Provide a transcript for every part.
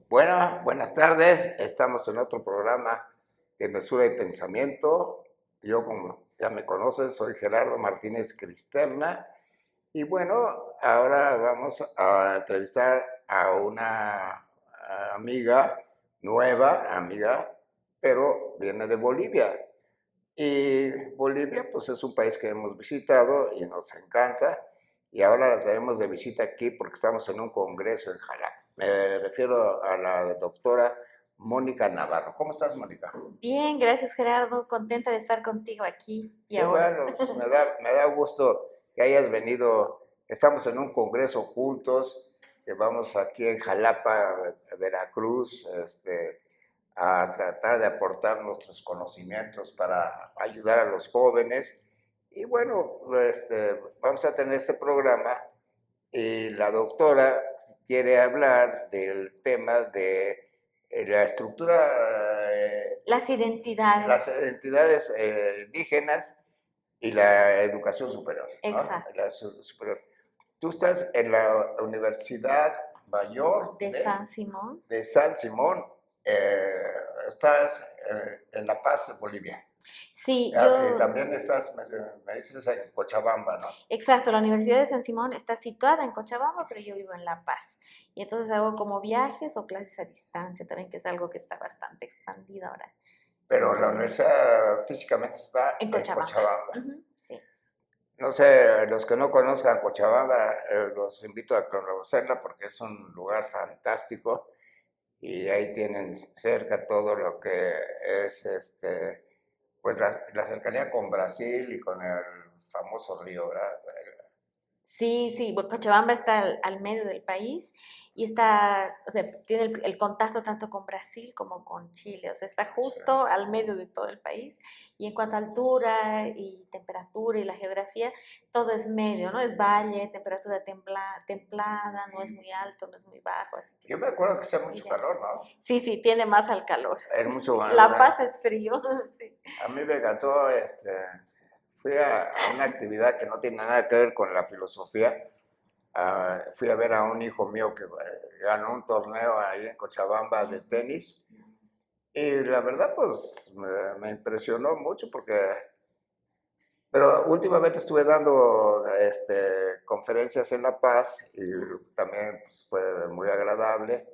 Bueno, buenas tardes. Estamos en otro programa de Mesura y Pensamiento. Yo, como ya me conocen, soy Gerardo Martínez Cristerna. Y bueno, ahora vamos a entrevistar a una amiga, nueva amiga, pero viene de Bolivia. Y Bolivia, pues es un país que hemos visitado y nos encanta. Y ahora la tenemos de visita aquí porque estamos en un congreso en Jalapa. Me refiero a la doctora Mónica Navarro. ¿Cómo estás, Mónica? Bien, gracias Gerardo, contenta de estar contigo aquí y Qué ahora. bueno, pues me da gusto que hayas venido. Estamos en un congreso juntos, que vamos aquí en Jalapa, Veracruz, a tratar de aportar nuestros conocimientos para ayudar a los jóvenes. Y bueno, vamos a tener este programa y la doctora quiere hablar del tema de la estructura, Las identidades, las entidades indígenas y la educación superior, ¿no? exacto, Superior. Tú estás en la Universidad Mayor de San Simón. de San Simón, estás en La Paz, Bolivia. Sí, Y yo, también estás, me dices, en Cochabamba, ¿no? exacto, la Universidad de San Simón está situada en Cochabamba, pero yo vivo en La Paz. Y entonces hago como viajes o clases a distancia también, que es algo que está bastante expandido ahora Pero la universidad físicamente está en en Cochabamba. Cochabamba. Ujú, sí. No sé, los que no conozcan Cochabamba, los invito a conocerla porque es un lugar fantástico y ahí tienen cerca todo lo que es pues la cercanía con Brasil y con el famoso río, ¿verdad? Sí, sí, bueno, Cochabamba está al medio del país y está, o sea, tiene el contacto tanto con Brasil como con Chile, o sea, está Sí. justo al medio de todo el país. Y en cuanto a altura y temperatura y la geografía, todo es medio, ¿no? Es valle, temperatura templada, no es muy alto, no es muy bajo, así que Yo me acuerdo que hacía es mucho ideal. calor, ¿no? Sí, sí, tiene más al calor. Es mucho La calor. Paz es frío, sí. A mí me encantó, fui a una actividad que no tiene nada que ver con la filosofía. Fui a ver a un hijo mío que ganó un torneo ahí en Cochabamba de tenis y la verdad pues me impresionó mucho porque, pero últimamente estuve dando conferencias en La Paz y también pues, fue muy agradable.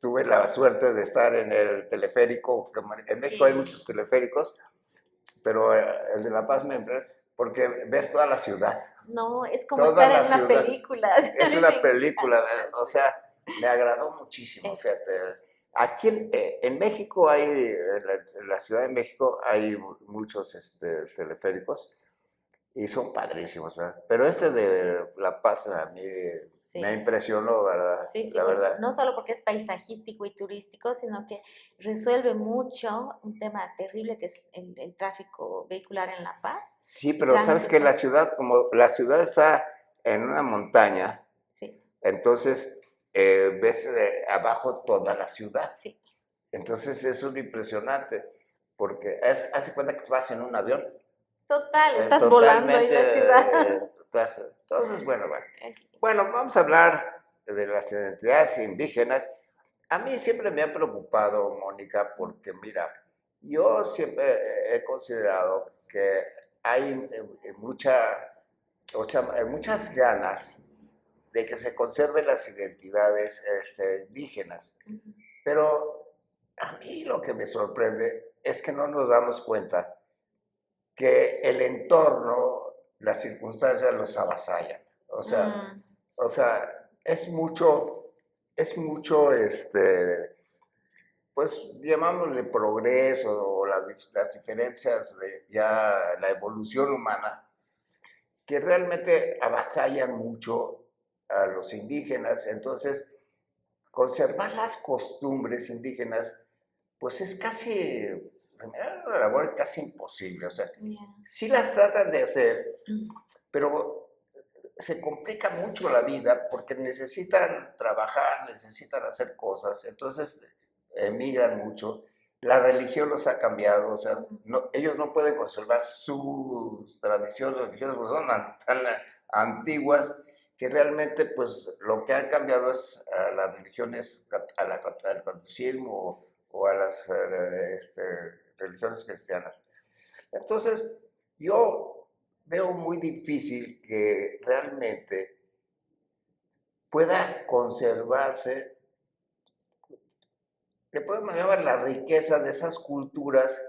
Tuve la suerte de estar en el teleférico, que en México hay Sí. muchos teleféricos, pero el de La Paz me impresionó porque ves No, es como toda estar la en una ciudad. película. A Es mí me una película, encanta. o sea, me agradó muchísimo, Es, fíjate. Aquí en México hay, en la Ciudad de México hay muchos teleféricos y son padrísimos, ¿verdad? Pero este de La Paz a mí me sí. impresionó, ¿verdad? Sí, sí, La porque verdad. no solo porque es paisajístico y turístico, sino que resuelve mucho un tema terrible que es el tráfico vehicular en La Paz, Sí, el pero sabes que la tránsito. ciudad, como la ciudad está en una montaña, Sí, entonces ves abajo toda la ciudad. sí. Entonces es un impresionante, porque hace cuenta que vas en un avión, Total, estás volando ahí totalmente, en la ciudad. entonces, bueno. Es- Bueno, vamos a hablar de las identidades indígenas. A mí siempre me ha preocupado, Mónica, porque mira, yo siempre he considerado que hay hay muchas ganas de que se conserven las identidades indígenas. Ujú. Pero a mí lo que me sorprende es que no nos damos cuenta que el entorno, las circunstancias los avasallan. O sea, Mm, o sea es mucho, pues llamámosle progreso o las diferencias de ya la evolución humana, que realmente avasallan mucho a los indígenas. Entonces, conservar las costumbres indígenas, pues es casi, una labor casi imposible. O sea, yeah. sí las tratan de hacer, pero se complica mucho la vida porque necesitan trabajar, necesitan hacer cosas, entonces emigran mucho. La religión los ha cambiado, o sea, ellos no pueden conservar sus tradiciones religiosas, porque son tan antiguas que realmente pues lo que han cambiado es a las religiones, al catolicismo o a las religiones cristianas. Entonces, yo veo muy difícil que realmente pueda conservarse, le podemos llamar la riqueza de esas culturas,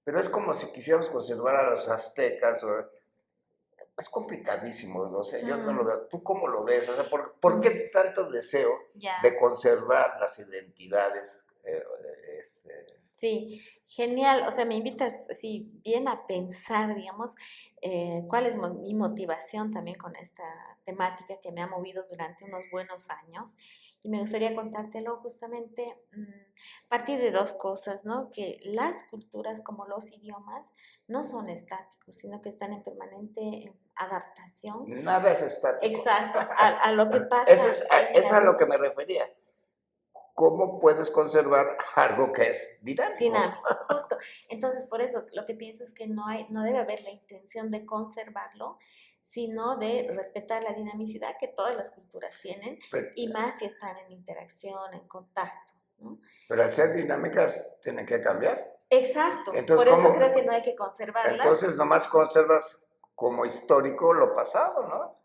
pero es como si quisiéramos conservar a los aztecas. Es complicadísimo, no sé, yo no lo veo. ¿Tú cómo lo ves? O sea, ¿por qué tanto deseo de conservar las identidades? Sí, genial. O sea, me invitas así bien a pensar, digamos, cuál es mi motivación también con esta temática que me ha movido durante unos buenos años. Y me gustaría contártelo justamente a partir de dos cosas, ¿no? Que las culturas como los idiomas no son estáticos, sino que están en permanente adaptación. Nada es estático. Exacto, a lo que pasa. Es a lo que me refería. ¿Cómo puedes conservar algo que es dinámico? Dinámico, justo. Entonces, por eso lo que pienso es que no debe haber la intención de conservarlo, sino de respetar la dinamicidad que todas las culturas tienen, y más si están en interacción, en contacto, ¿no? Pero al ser dinámicas, tienen que cambiar. Exacto, entonces, por eso creo que no hay que conservarlas. Entonces, nomás conservas como histórico lo pasado, ¿no?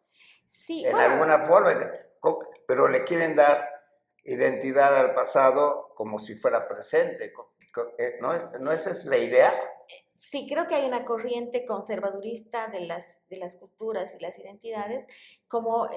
Sí, en alguna forma, pero le quieren dar identidad al pasado como si fuera presente, ¿no esa es la idea? Sí, creo que hay una corriente conservadurista de las culturas y las identidades, como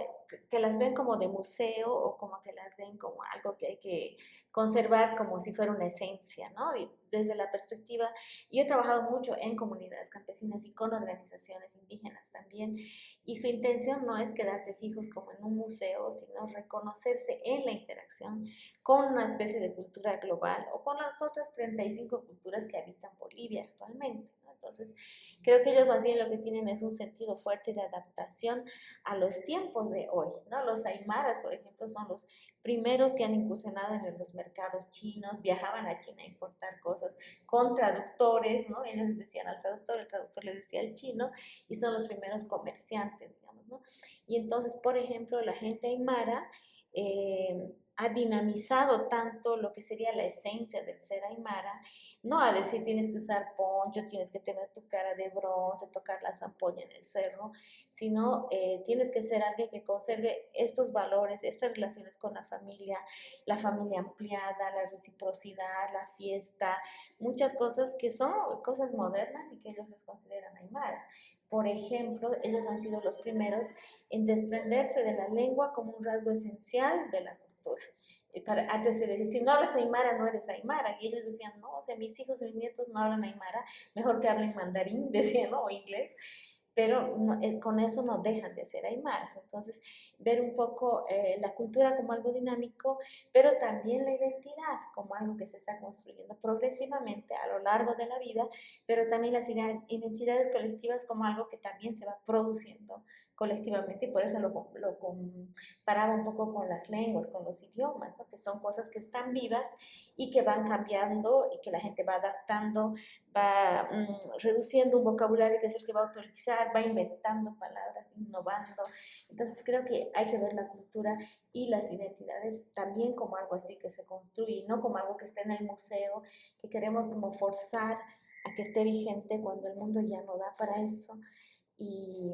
que las ven como de museo, o como que las ven como algo que hay que conservar como si fuera una esencia, ¿no? Y desde la perspectiva, yo he trabajado mucho en comunidades campesinas y con organizaciones indígenas también, y su intención no es quedarse fijos como en un museo, sino reconocerse en la interacción con una especie de cultura global o con las otras 35 culturas que habitan Bolivia actualmente, ¿no? Entonces, creo que ellos más bien lo que tienen es un sentido fuerte de adaptación a los tiempos de hoy, ¿no? Los aymaras, por ejemplo, son los primeros que han incursionado en los mercados chinos, viajaban a China a importar cosas con traductores, ¿no? Ellos les decían al traductor, el traductor les decía al chino, y son los primeros comerciantes, digamos, ¿no? Y entonces, por ejemplo, la gente aymara ha dinamizado tanto lo que sería la esencia del ser aymara, no a decir tienes que usar poncho, tienes que tener tu cara de bronce, tocar la zampolla en el cerro, sino tienes que ser alguien que conserve estos valores, estas relaciones con la familia ampliada, la reciprocidad, la fiesta, muchas cosas que son cosas modernas y que ellos les consideran aymaras. Por ejemplo, ellos han sido los primeros en desprenderse de la lengua como un rasgo esencial de la cultura. Antes se decía, si no hablas aymara, no eres aymara. Y ellos decían, no, o sea, mis hijos, mis nietos no hablan aymara, mejor que hablen mandarín, decían, ¿no? O inglés. Pero no, con eso no dejan de ser aymaras. Entonces, ver un poco la cultura como algo dinámico, pero también la identidad como algo que se está construyendo progresivamente a lo largo de la vida, pero también las identidades colectivas como algo que también se va produciendo colectivamente, y por eso lo comparaba un poco con las lenguas, con los idiomas, ¿no? Que son cosas que están vivas y que van cambiando y que la gente va adaptando, va reduciendo un vocabulario que es el que va a utilizar, va inventando palabras, innovando. Entonces creo que hay que ver la cultura y las identidades también como algo así que se construye, no como algo que está en el museo, que queremos como forzar a que esté vigente cuando el mundo ya no da para eso, y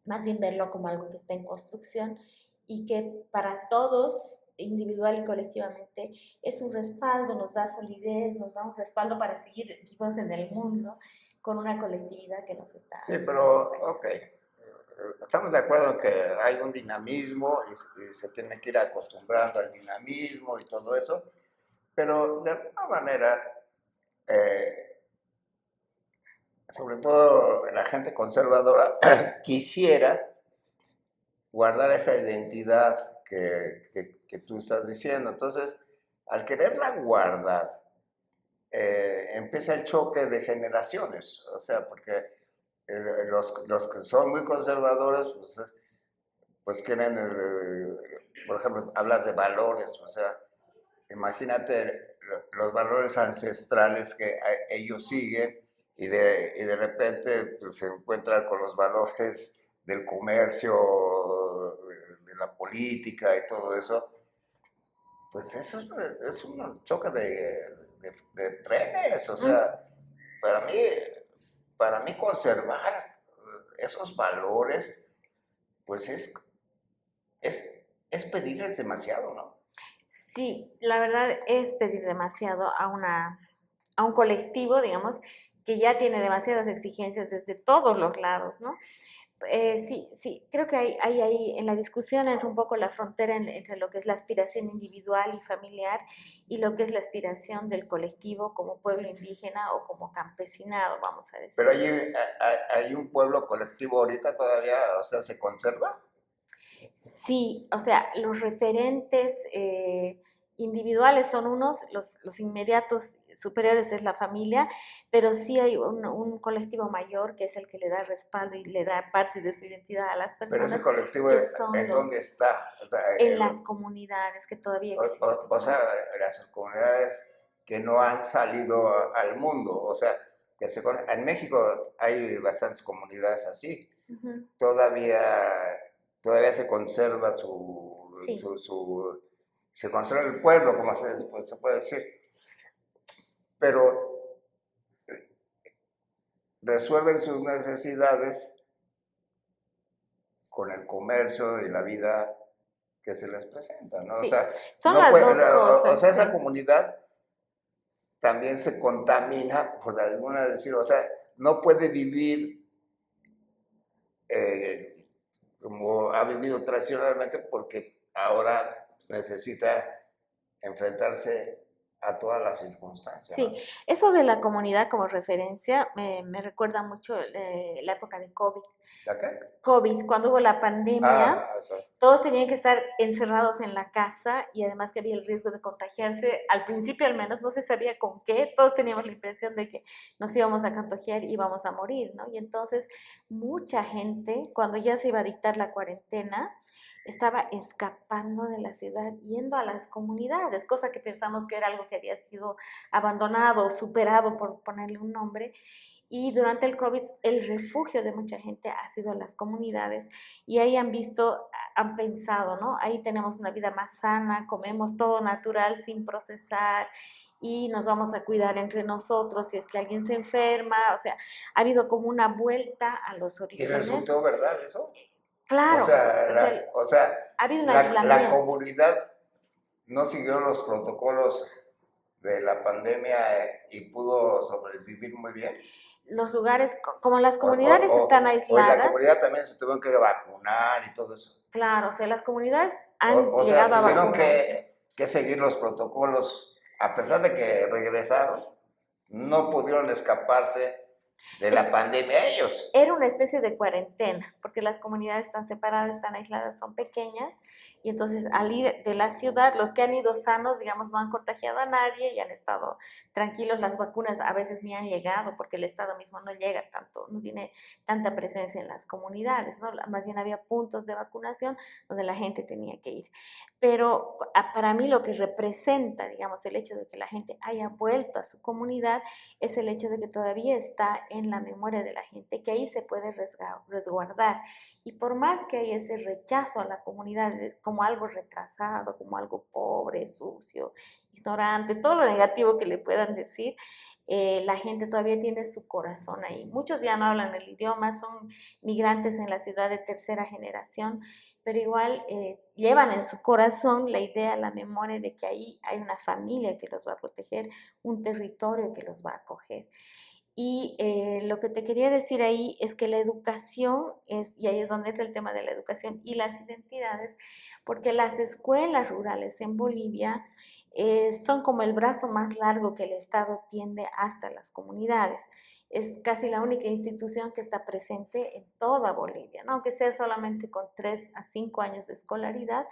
más bien verlo como algo que está en construcción y que para todos, individual y colectivamente, es un respaldo, nos da solidez, nos da un respaldo para seguir vivos en el mundo con una colectividad que nos está... Sí, pero, ok, estamos de acuerdo en que hay un dinamismo y se tiene que ir acostumbrando al dinamismo y todo eso, pero de alguna manera, sobre todo la gente conservadora, quisiera guardar esa identidad que tú estás diciendo. Entonces, al quererla guardar, empieza el choque de generaciones, o sea, porque los que son muy conservadores, pues quieren, por ejemplo, hablas de valores, o sea, imagínate los valores ancestrales que ellos siguen y de repente pues, se encuentran con los valores del comercio de la política y todo eso, pues eso es un choque de trenes, o sea, para mí, para mí conservar esos valores, pues es pedirles demasiado, ¿no? Sí, la verdad es pedir demasiado a un colectivo, digamos, que ya tiene demasiadas exigencias desde todos los lados, ¿no? Sí, sí, creo que hay ahí en la discusión entre un poco la frontera entre lo que es la aspiración individual y familiar y lo que es la aspiración del colectivo como pueblo indígena o como campesinado, vamos a decir. Pero hay un pueblo colectivo ahorita todavía, o sea, ¿se conserva? Sí, o sea, los referentes individuales son unos, los inmediatos superiores es la familia, pero sí hay un colectivo mayor que es el que le da respaldo y le da parte de su identidad a las Pero ese personas, colectivo, que son ¿en dónde está? O sea, en las comunidades que todavía existen, o ¿no? sea, las comunidades que no han salido al mundo, o sea, en México hay bastantes comunidades así, Ujú. todavía, todavía se conserva Sí, se conserva el pueblo, como pues, se puede decir, pero resuelven sus necesidades con el comercio y la vida que se les presenta, ¿no? O sí, sea, son no las puede, dos o cosas, sea, esa sí. comunidad también se contamina, por alguna decir, o sea, no puede vivir como ha vivido tradicionalmente porque ahora necesita enfrentarse a todas las circunstancias, Sí, ¿no? eso de la comunidad como referencia me recuerda mucho la época de COVID. ¿La qué? COVID, cuando hubo la pandemia, Ah, claro. todos tenían que estar encerrados en la casa y además que había el riesgo de contagiarse. Al principio al menos no se sabía con qué, todos teníamos la impresión de que nos íbamos a contagiar y íbamos a morir, ¿no? Y entonces mucha gente, cuando ya se iba a dictar la cuarentena, estaba escapando de la ciudad, yendo a las comunidades, cosa que pensamos que era algo que había sido abandonado, superado, por ponerle un nombre. Y durante el COVID, el refugio de mucha gente ha sido las comunidades y ahí han visto, han pensado, ¿no? Ahí tenemos una vida más sana, comemos todo natural sin procesar y nos vamos a cuidar entre nosotros si es que alguien se enferma, o sea, ha habido como una vuelta a los ¿Y orígenes. resultó verdad eso? Claro, o sea, O sea, ha habido un la aislamiento. comunidad no siguió los protocolos de la pandemia y pudo sobrevivir muy bien. Los lugares, como las O, comunidades están o en la aisladas, comunidad también se tuvieron que vacunar y todo eso. claro, o sea, las comunidades han O sea, llegado a tuvieron vacunarse. que seguir los protocolos, a pesar Sí. de que regresaron, no pudieron escaparse de Es, la pandemia ellos. era una especie de cuarentena, porque las comunidades están separadas, están aisladas, son pequeñas, y entonces al ir de la ciudad, los que han ido sanos, digamos, no han contagiado a nadie y han estado tranquilos. Las vacunas a veces ni han llegado, porque el Estado mismo no llega tanto, no tiene tanta presencia en las comunidades, ¿no? Más bien había puntos de vacunación donde la gente tenía que ir. Pero para mí lo que representa, digamos, el hecho de que la gente haya vuelto a su comunidad es el hecho de que todavía está en la memoria de la gente, que ahí se puede resguardar. Y por más que hay ese rechazo a la comunidad como algo retrasado, como algo pobre, sucio, ignorante, todo lo negativo que le puedan decir, la gente todavía tiene su corazón ahí. Muchos ya no hablan el idioma, son migrantes en la ciudad de tercera generación, pero igual llevan en su corazón la idea, la memoria de que ahí hay una familia que los va a proteger, un territorio que los va a acoger. Y lo que te quería decir ahí es que la educación es, y ahí es donde entra el tema de la educación y las identidades, porque las escuelas rurales en Bolivia son como el brazo más largo que el Estado tiende hasta las comunidades. Es casi la única institución que está presente en toda Bolivia, ¿no? Aunque sea solamente con 3 a 5 años de escolaridad,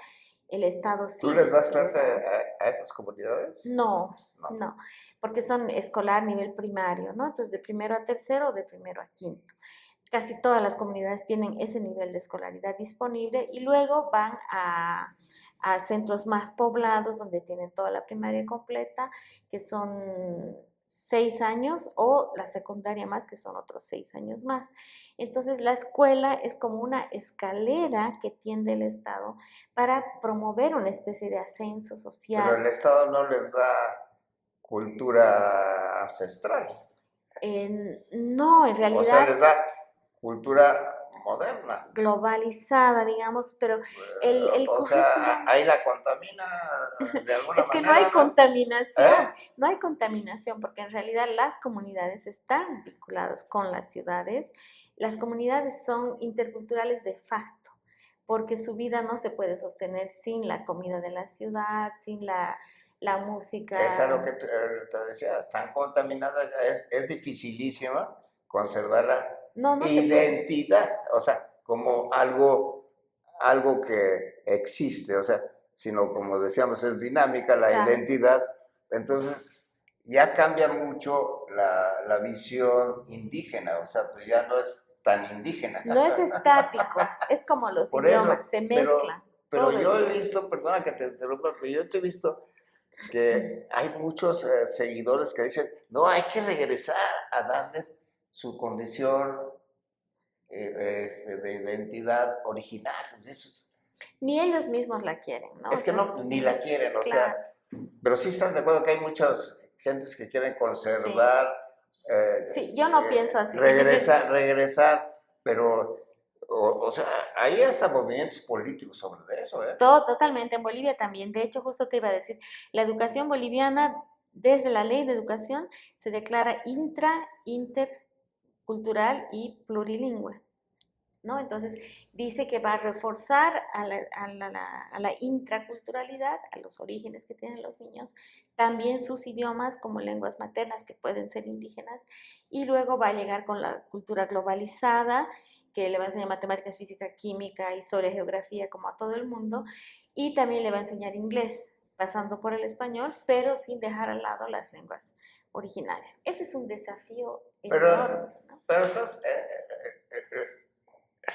el Estado ¿Tú sí les das le clase da. a esas comunidades? No, No. no, porque son escolar nivel primario, ¿no? Entonces, de primero a tercero o de primero a quinto. Casi todas las comunidades tienen ese nivel de escolaridad disponible y luego van a centros más poblados donde tienen toda la primaria completa, que son 6 años o la secundaria más, que son otros 6 años más. Entonces, la escuela es como una escalera que tiende el Estado para promover una especie de ascenso Pero social. el Estado no les da cultura ancestral. No, en O sea, realidad les da cultura moderna. globalizada, digamos, pero el O sea, currículum ahí la contamina de alguna es que no hay manera, ¿no? ¿Eh? contaminación, no hay contaminación, porque en realidad las comunidades están vinculadas con las ciudades. Las comunidades son interculturales de facto, porque su vida no se puede sostener sin la comida de la ciudad, sin la Es a lo que música. te decía, están contaminadas, es dificilísima conservar la No, no se puede. identidad, o sea, como algo que existe, o sea, sino como decíamos, es dinámica la Exacto. identidad. Entonces, ya cambia mucho la visión indígena, o sea, pues ya no es tan indígena. No es estático, es como los Por eso, idiomas, se pero, mezclan pero todo el yo he tiempo. visto, perdona que te interrumpa, pero yo te he visto que hay muchos seguidores que dicen, no, hay que regresar a darles su condición de identidad original. Eso Ni ellos mismos la quieren, ¿no? es que no, Entonces, ni la quieren, o sea, claro, pero sí estás de acuerdo que hay muchas gentes que quieren sí. conservar, Sí, yo no pienso así. regresar, pero, o sea, hay hasta movimientos políticos sobre eso, ¿eh? Todo, totalmente, en Bolivia también. De hecho, justo te iba a decir, la educación boliviana, desde la ley de educación, se declara intercultural y plurilingüe, ¿no? Entonces, dice que va a reforzar a la intraculturalidad, a los orígenes que tienen los niños, también sus idiomas como lenguas maternas que pueden ser indígenas, y luego va a llegar con la cultura globalizada, que le va a enseñar matemáticas, física, química, historia, geografía, como a todo el mundo, y también le va a enseñar inglés, pasando por el español, pero sin dejar al lado las lenguas originales. Ese es un desafío Pero, enorme, ¿no? pero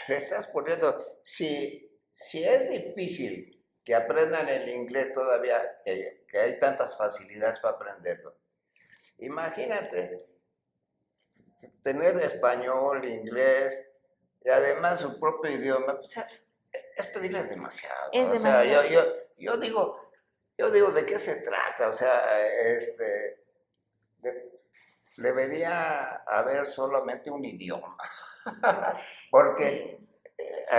estás poniendo, si es difícil que aprendan el inglés todavía, que hay tantas facilidades para aprenderlo, imagínate tener español, inglés y además su propio idioma, pues es pedirles demasiado. Es O sea, demasiado. yo digo, ¿de qué se trata? O sea, de- debería haber solamente un idioma. Porque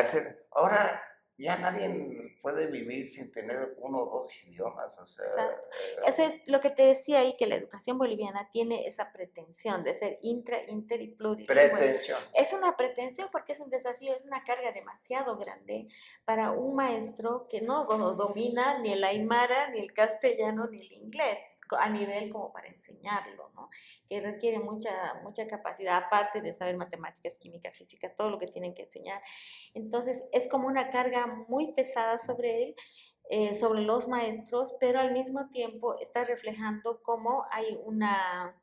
Sí, ahora ya nadie puede vivir sin tener uno o dos idiomas. O sea, exacto. Eso es lo que te decía ahí, que la educación boliviana tiene esa pretensión de ser inter y plurilingüe. pretensión. Es una pretensión porque es un desafío, es una carga demasiado grande para un maestro que no domina ni el aymara, ni el castellano, ni el inglés a nivel como para enseñarlo, ¿no? Que requiere mucha capacidad, aparte de saber matemáticas, química, física, todo lo que tienen que enseñar. Entonces, es como una carga muy pesada sobre él, sobre los maestros, pero al mismo tiempo está reflejando cómo hay una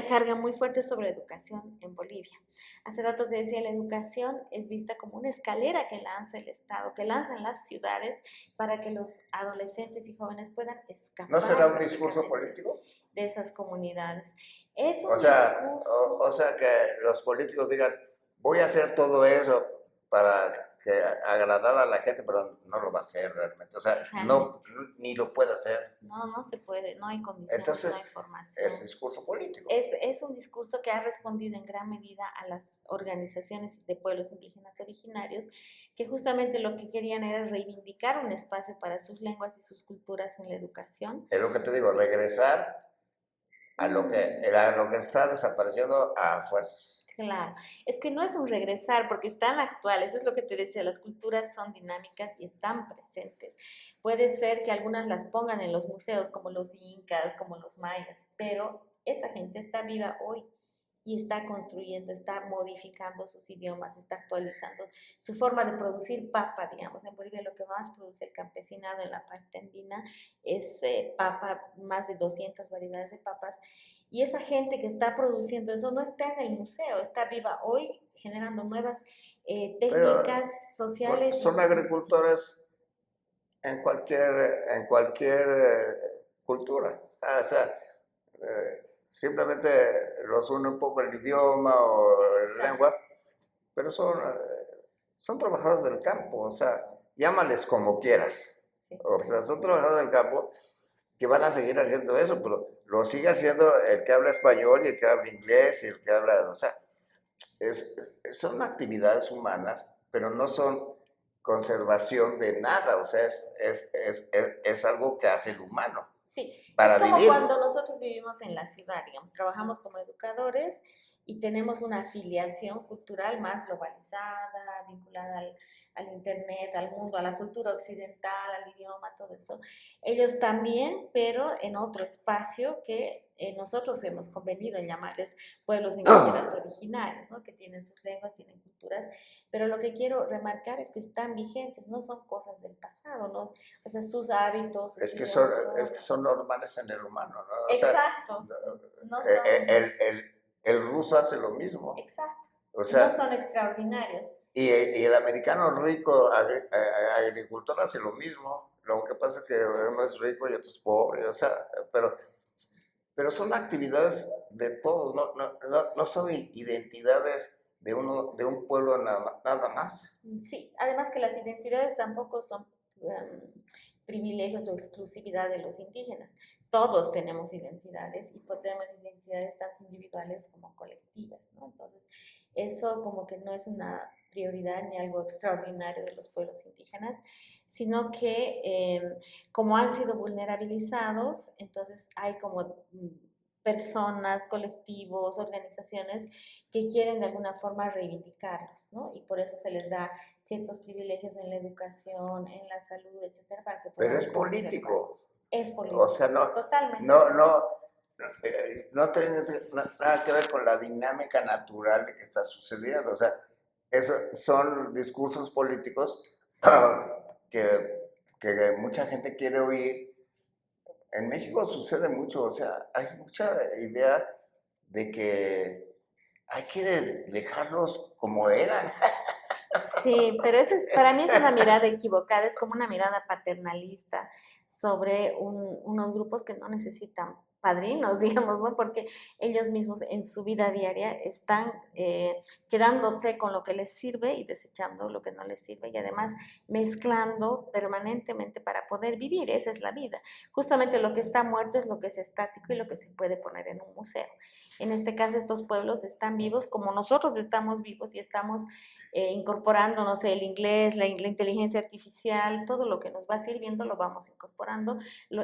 carga muy fuerte sobre la educación en Bolivia. Hace rato te decía, la educación es vista como una escalera que lanza el Estado, que lanzan las ciudades para que los adolescentes y jóvenes puedan ¿No será escapar un discurso prácticamente político? de esas comunidades. Es O un sea, discurso, o sea que los políticos digan, voy a hacer todo eso para que agradar a la gente, pero no lo va a hacer realmente. O sea, no, realmente, ni lo puede hacer. no se puede, no hay condiciones, no hay Entonces, es formación. discurso político. Es un discurso que ha respondido en gran medida a las organizaciones de pueblos indígenas originarios, que justamente lo que querían era reivindicar un espacio para sus lenguas y sus culturas en la educación. Es lo que te digo, regresar a lo que está desapareciendo a fuerzas. Claro, es que no es un regresar porque están actuales, es lo que te decía, las culturas son dinámicas y están presentes. Puede ser que algunas las pongan en los museos como los incas, como los mayas, pero esa gente está viva hoy y está construyendo, está modificando sus idiomas, está actualizando su forma de producir papa, digamos. En Bolivia lo que más produce el campesinado en la parte andina es papa, más de 200 variedades de papas, y esa gente que está produciendo eso no está en el museo, está viva hoy generando nuevas Pero técnicas sociales son agricultores en cualquier cultura. O sea, simplemente los une un poco el idioma o la Exacto. lengua, pero son trabajadores del campo, o sea, llámales como quieras. Sí. O sea, son trabajadores del campo que van a seguir haciendo eso, pero lo sigue haciendo el que habla español y el que habla inglés y el que habla, o sea, son actividades humanas, pero no son conservación de nada, o sea, es algo que hace el humano Sí, es para como vivir. cuando nosotros vivimos en la ciudad, digamos, trabajamos como educadores y tenemos una afiliación cultural más globalizada, vinculada al internet, al mundo, a la cultura occidental, al idioma, todo eso. Ellos también, pero en otro espacio que nosotros hemos convenido en llamarles pueblos indígenas originarios, ¿no? Que tienen sus lenguas, tienen culturas, pero lo que quiero remarcar es que están vigentes, no son cosas del pasado, ¿no? O sea, sus hábitos, sus Es que idiomas es que son normales en el humano, ¿no? O sea, exacto, no eh, eh, son, el ruso hace lo mismo, exacto, o no sea, son extraordinarios. y el americano rico, agricultor, hace lo mismo. Lo que pasa es que uno es rico y otro es pobre, o sea, pero son actividades de todos, no son identidades de un pueblo nada más. Sí, además que las identidades tampoco son privilegios o exclusividad de los indígenas. Todos tenemos identidades y tenemos identidades tanto individuales como colectivas, ¿no? Entonces, eso como que no es una prioridad ni algo extraordinario de los pueblos indígenas, sino que como han sido vulnerabilizados, entonces hay como personas, colectivos, organizaciones que quieren de alguna forma reivindicarlos, ¿no? Y por eso se les da ciertos privilegios en la educación, en la salud, etcétera, para que Pero puedan es conservar. político, Es o político, sea, totalmente. no, no, no tiene nada que ver con la dinámica natural de que está sucediendo. O sea, eso son discursos políticos que mucha gente quiere oír. En México sucede mucho, o sea, hay mucha idea de que hay que dejarlos como eran. Sí, pero eso es, para mí es una mirada equivocada, es como una mirada paternalista sobre unos grupos que no necesitan padrinos, digamos, ¿no? Porque ellos mismos en su vida diaria están quedándose con lo que les sirve y desechando lo que no les sirve y además mezclando permanentemente para poder vivir, esa es la vida. Justamente lo que está muerto es lo que es estático y lo que se puede poner en un museo. En este caso, estos pueblos están vivos como nosotros estamos vivos y estamos incorporando, no sé, el inglés, la inteligencia artificial, todo lo que nos va sirviendo lo vamos incorporando.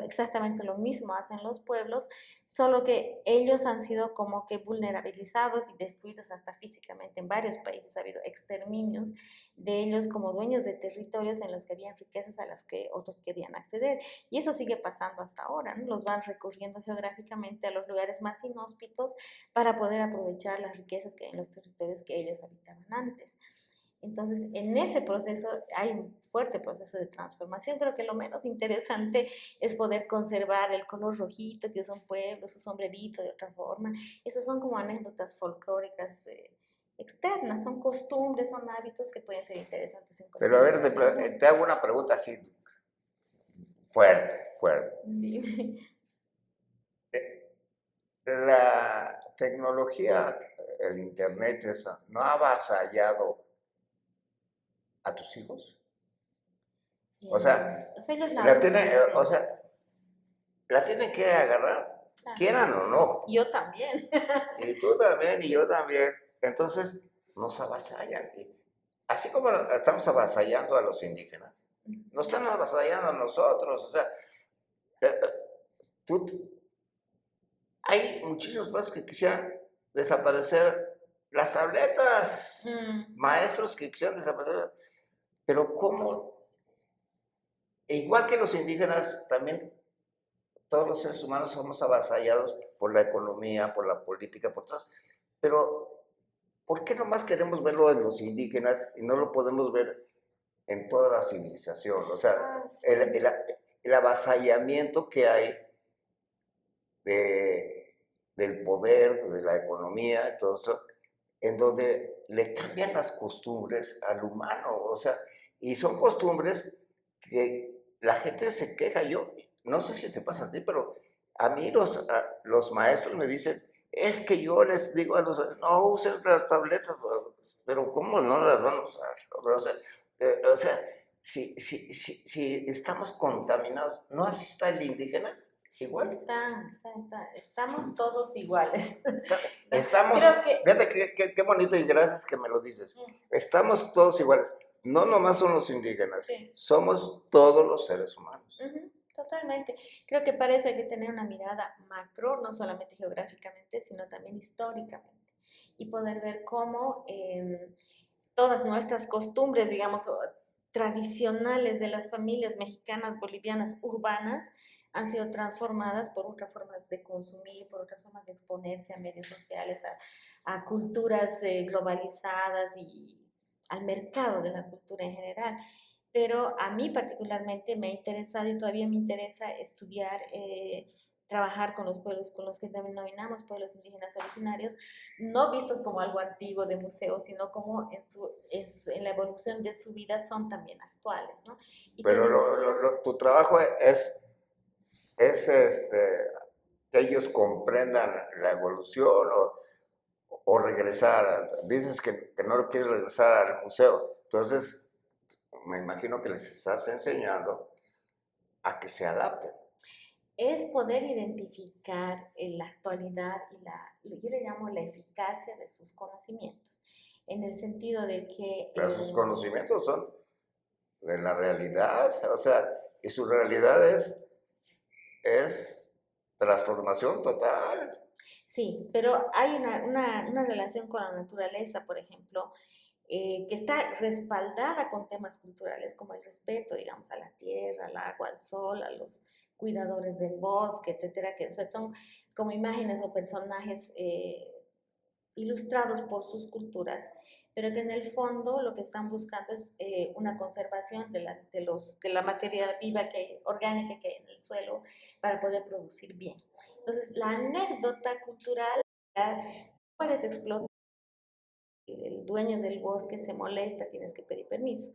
Exactamente lo mismo hacen los pueblos, solo que ellos han sido como que vulnerabilizados y destruidos hasta físicamente. En varios países ha habido exterminios de ellos como dueños de territorios en los que habían riquezas a las que otros querían acceder. Y eso sigue pasando hasta ahora, ¿no? Los van recorriendo geográficamente a los lugares más inhóspitos para poder aprovechar las riquezas que hay en los territorios que ellos habitaban antes. Entonces, en ese proceso hay un fuerte proceso de transformación. Creo que lo menos interesante es poder conservar el color rojito que usa un pueblo, su sombrerito de otra forma. Esas son como anécdotas folclóricas externas, son costumbres, son hábitos que pueden ser interesantes en Pero a cualquier ver, lugar del mundo. te hago una pregunta así, fuerte, fuerte. Dime. La tecnología, el internet, eso, ¿no ha avasallado a tus hijos? O sea, Ellos la usan, sí. o sea, la tienen que agarrar, Claro. quieran o no. Yo también. Y tú también, y yo también. Entonces, nos avasallan. Y así como estamos avasallando a los indígenas, nos están avasallando a nosotros. O sea, eh, tú, hay muchísimos más que quisieran desaparecer las tabletas, maestros que quisieran desaparecer, pero ¿cómo? E igual que los indígenas, también todos los seres humanos somos avasallados por la economía, por la política, por todas. Pero, ¿por qué nomás queremos verlo en los indígenas y no lo podemos ver en toda la civilización? O sea, Sí. el avasallamiento que hay del poder, de la economía, todo eso, en donde le cambian las costumbres al humano, o sea, y son costumbres que la gente se queja. Yo no sé si te pasa a ti, pero A mí los maestros me dicen, es que yo les digo a los, no usen las tabletas, pero ¿cómo no las van a usar? O sea, si estamos contaminados, ¿no así está el indígena? Igual. Estamos todos iguales. Estamos, Creo que... fíjate qué bonito y gracias que me lo dices. Estamos todos iguales. No nomás son los indígenas, Sí. somos todos los seres humanos. Totalmente. Creo que para eso hay que tener una mirada macro, no solamente geográficamente, sino también históricamente. Y poder ver cómo todas nuestras costumbres, digamos, tradicionales de las familias mexicanas, bolivianas, urbanas, han sido transformadas por otras formas de consumir, por otras formas de exponerse a medios sociales, a culturas globalizadas y al mercado de la cultura en general. Pero a mí particularmente me ha interesado y todavía me interesa estudiar, trabajar con los pueblos, con los que denominamos pueblos indígenas originarios, no vistos como algo antiguo de museo, sino como en la evolución de su vida son también actuales, ¿no? Y pero tu trabajo es que ellos comprendan la evolución o regresar. Dices que no quieres regresar al museo. Entonces, me imagino que les estás enseñando a que se adapten. Es poder identificar la actualidad y yo le llamo la eficacia de sus conocimientos, en el sentido de que... Pero sus conocimientos son de la realidad, o sea, y su realidad es transformación total. Sí, pero hay una relación con la naturaleza, por ejemplo, que está respaldada con temas culturales como el respeto, digamos, a la tierra, al agua, al sol, a los cuidadores del bosque, etcétera, que son como imágenes o personajes ilustrados por sus culturas, pero que en el fondo lo que están buscando es una conservación de la materia viva orgánica que hay en el suelo para poder producir bien. Entonces, la anécdota cultural, puedes explotar, el dueño del bosque se molesta, tienes que pedir permiso.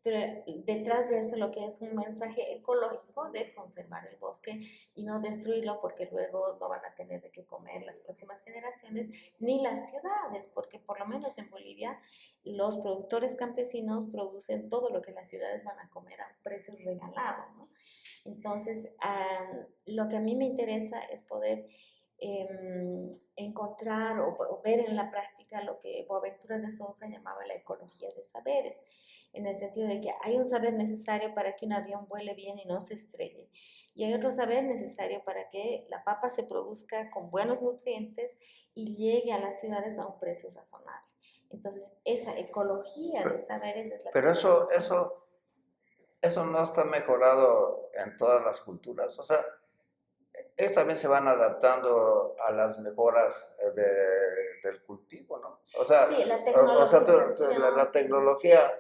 Pero detrás de eso lo que es un mensaje ecológico de conservar el bosque y no destruirlo porque luego no van a tener de qué comer las próximas generaciones, ni las ciudades, porque por lo menos en Bolivia los productores campesinos producen todo lo que las ciudades van a comer a un precio regalado, ¿no? Entonces, lo que a mí me interesa es poder encontrar o ver en la práctica lo que Boaventura de Sousa llamaba la ecología de saberes, en el sentido de que hay un saber necesario para que un avión vuele bien y no se estrelle, y hay otro saber necesario para que la papa se produzca con buenos nutrientes y llegue a las ciudades a un precio razonable. Entonces, esa ecología de saberes es la pero eso no está mejorado en todas las culturas. O sea, ellos también se van adaptando a las mejoras del cultivo, ¿no? O sea, sí, la la tecnologización. tecnología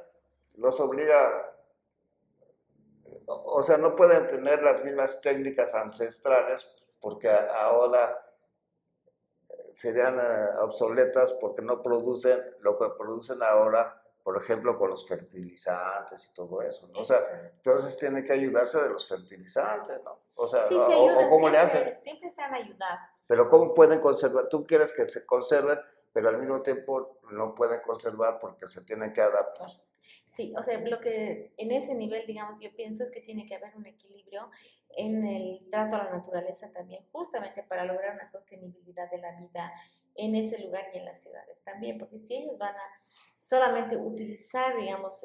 los obliga, o sea, no pueden tener las mismas técnicas ancestrales porque ahora serían obsoletas porque no producen lo que producen ahora, por ejemplo, con los fertilizantes y todo eso, ¿no? O sea, entonces tienen que ayudarse de los fertilizantes, ¿no? O sea, sí, se ayudan, ¿cómo le hacen? siempre se han ayudado. Pero ¿cómo pueden conservar? Tú quieres que se conserven, pero al mismo tiempo no pueden conservar porque se tienen que adaptar. Sí, o sea, lo que en ese nivel, digamos, yo pienso es que tiene que haber un equilibrio en el trato a la naturaleza también, justamente para lograr una sostenibilidad de la vida en ese lugar y en las ciudades también, porque si ellos van a solamente utilizar, digamos,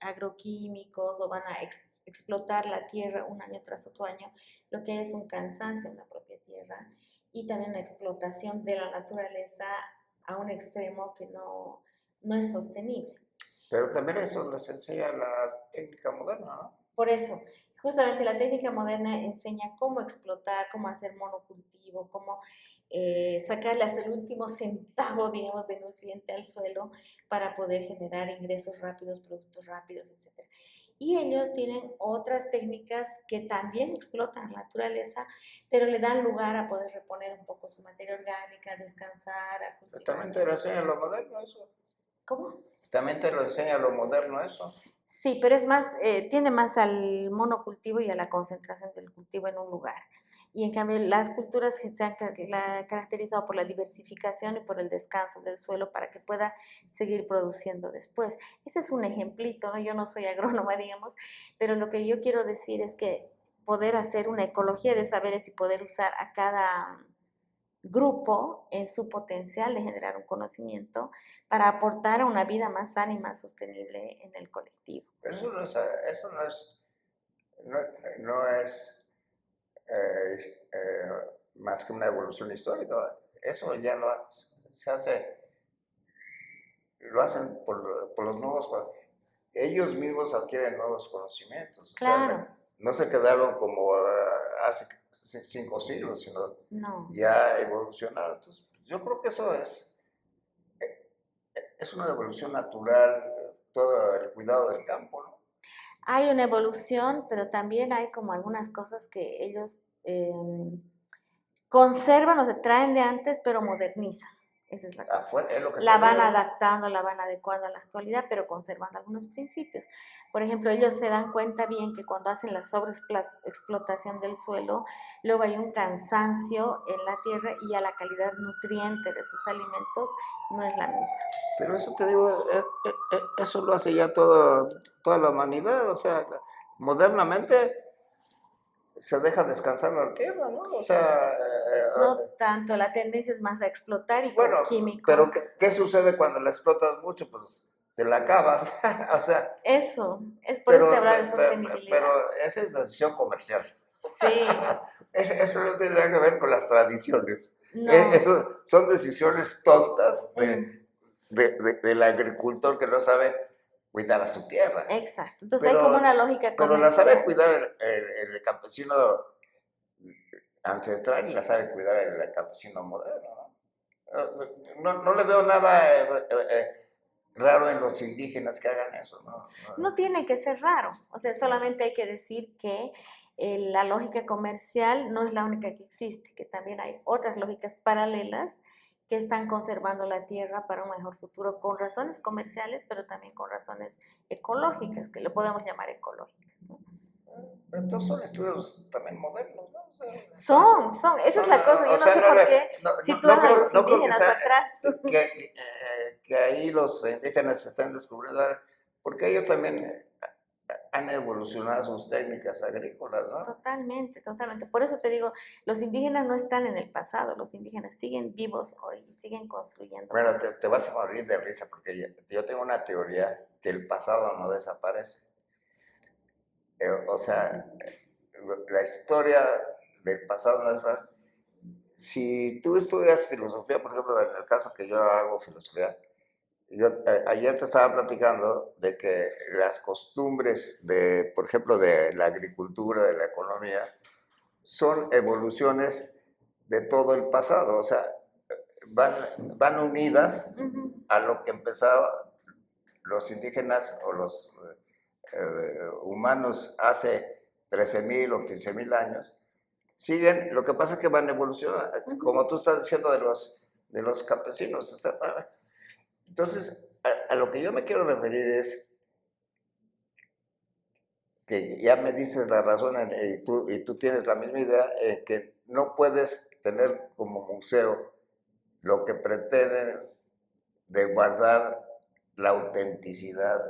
agroquímicos o van a explotar la tierra un año tras otro año, lo que es un cansancio en la propia tierra y también una explotación de la naturaleza a un extremo que no es sostenible. Pero también eso les enseña la técnica moderna, ¿no? Por eso, justamente la técnica moderna enseña cómo explotar, cómo hacer monocultivo, cómo sacarle hasta el último centavo, digamos, de nutriente al suelo para poder generar ingresos rápidos, productos rápidos, etc. Y ellos tienen otras técnicas que también explotan la naturaleza, pero le dan lugar a poder reponer un poco su materia orgánica, descansar, a cultivar. También te lo enseña lo moderno eso. ¿Cómo? También te lo enseña lo moderno eso. Sí, pero es más, tiende más al monocultivo y a la concentración del cultivo en un lugar. Y en cambio las culturas que se han caracterizado por la diversificación y por el descanso del suelo para que pueda seguir produciendo después. Ese es un ejemplito, ¿no? Yo no soy agrónoma, digamos, pero lo que yo quiero decir es que poder hacer una ecología de saberes y poder usar a cada grupo en su potencial de generar un conocimiento para aportar a una vida más sana y más sostenible en el colectivo. Pero no, no es más que una evolución histórica. Eso ya se hace, lo hacen por los nuevos, ellos mismos adquieren nuevos conocimientos. Claro. O sea, no se quedaron como hace 5 siglos, sino no. ya evolucionaron. Entonces, yo creo que eso es una evolución natural, todo el cuidado del campo, ¿no? Hay una evolución, pero también hay como algunas cosas que ellos conservan o se traen de antes, pero modernizan. Esa es la cosa. Es lo que la van adaptando, la van adecuando a la actualidad, pero conservando algunos principios. Por ejemplo, ellos se dan cuenta bien que cuando hacen la sobreexplotación del suelo, luego hay un cansancio en la tierra y a la calidad nutriente de sus alimentos no es la misma. Pero eso te digo, eso lo hace ya toda la humanidad, o sea, modernamente se deja descansar la tierra, ¿no? O sea... no tanto, la tendencia es más a explotar y bueno, con químicos. Pero ¿qué sucede cuando la explotas mucho? Pues te la acabas, o sea... Eso, es por eso que hablar de sostenibilidad. Pero esa es decisión comercial. Sí. Eso no tiene nada que ver con las tradiciones. No. Eso son decisiones tontas del agricultor que no sabe cuidar a su tierra. Exacto. Entonces hay como una lógica comercial. Pero la sabe cuidar el campesino ancestral y la sabe cuidar el campesino moderno. No le veo nada raro en los indígenas que hagan eso, ¿no? No tiene que ser raro. O sea, solamente hay que decir que la lógica comercial no es la única que existe, que también hay otras lógicas paralelas que están conservando la tierra para un mejor futuro con razones comerciales, pero también con razones ecológicas, que lo podemos llamar ecológicas, ¿no? Entonces son estudios también modernos, ¿no? O sea, son, esa es la cosa, yo no sé por qué sitúan a los indígenas atrás. Que ahí los indígenas se están descubriendo, porque ellos también han evolucionado sus técnicas agrícolas, ¿no? Totalmente, totalmente. Por eso te digo, los indígenas no están en el pasado, los indígenas siguen vivos hoy y siguen construyendo. Bueno, te vas a morir de risa porque yo tengo una teoría que el pasado no desaparece. O sea, la historia del pasado no desaparece. Si tú estudias filosofía, por ejemplo, en el caso que yo hago filosofía, ayer te estaba platicando de que las costumbres por ejemplo, de la agricultura, de la economía, son evoluciones de todo el pasado, o sea, van unidas a lo que empezaron los indígenas o los humanos hace 13,000 o 15,000 años. Siguen, lo que pasa es que van evolucionando, como tú estás diciendo de los campesinos. O sea, entonces, a lo que yo me quiero referir es que ya me dices la razón y tú tienes la misma idea, que no puedes tener como museo lo que pretenden de guardar la autenticidad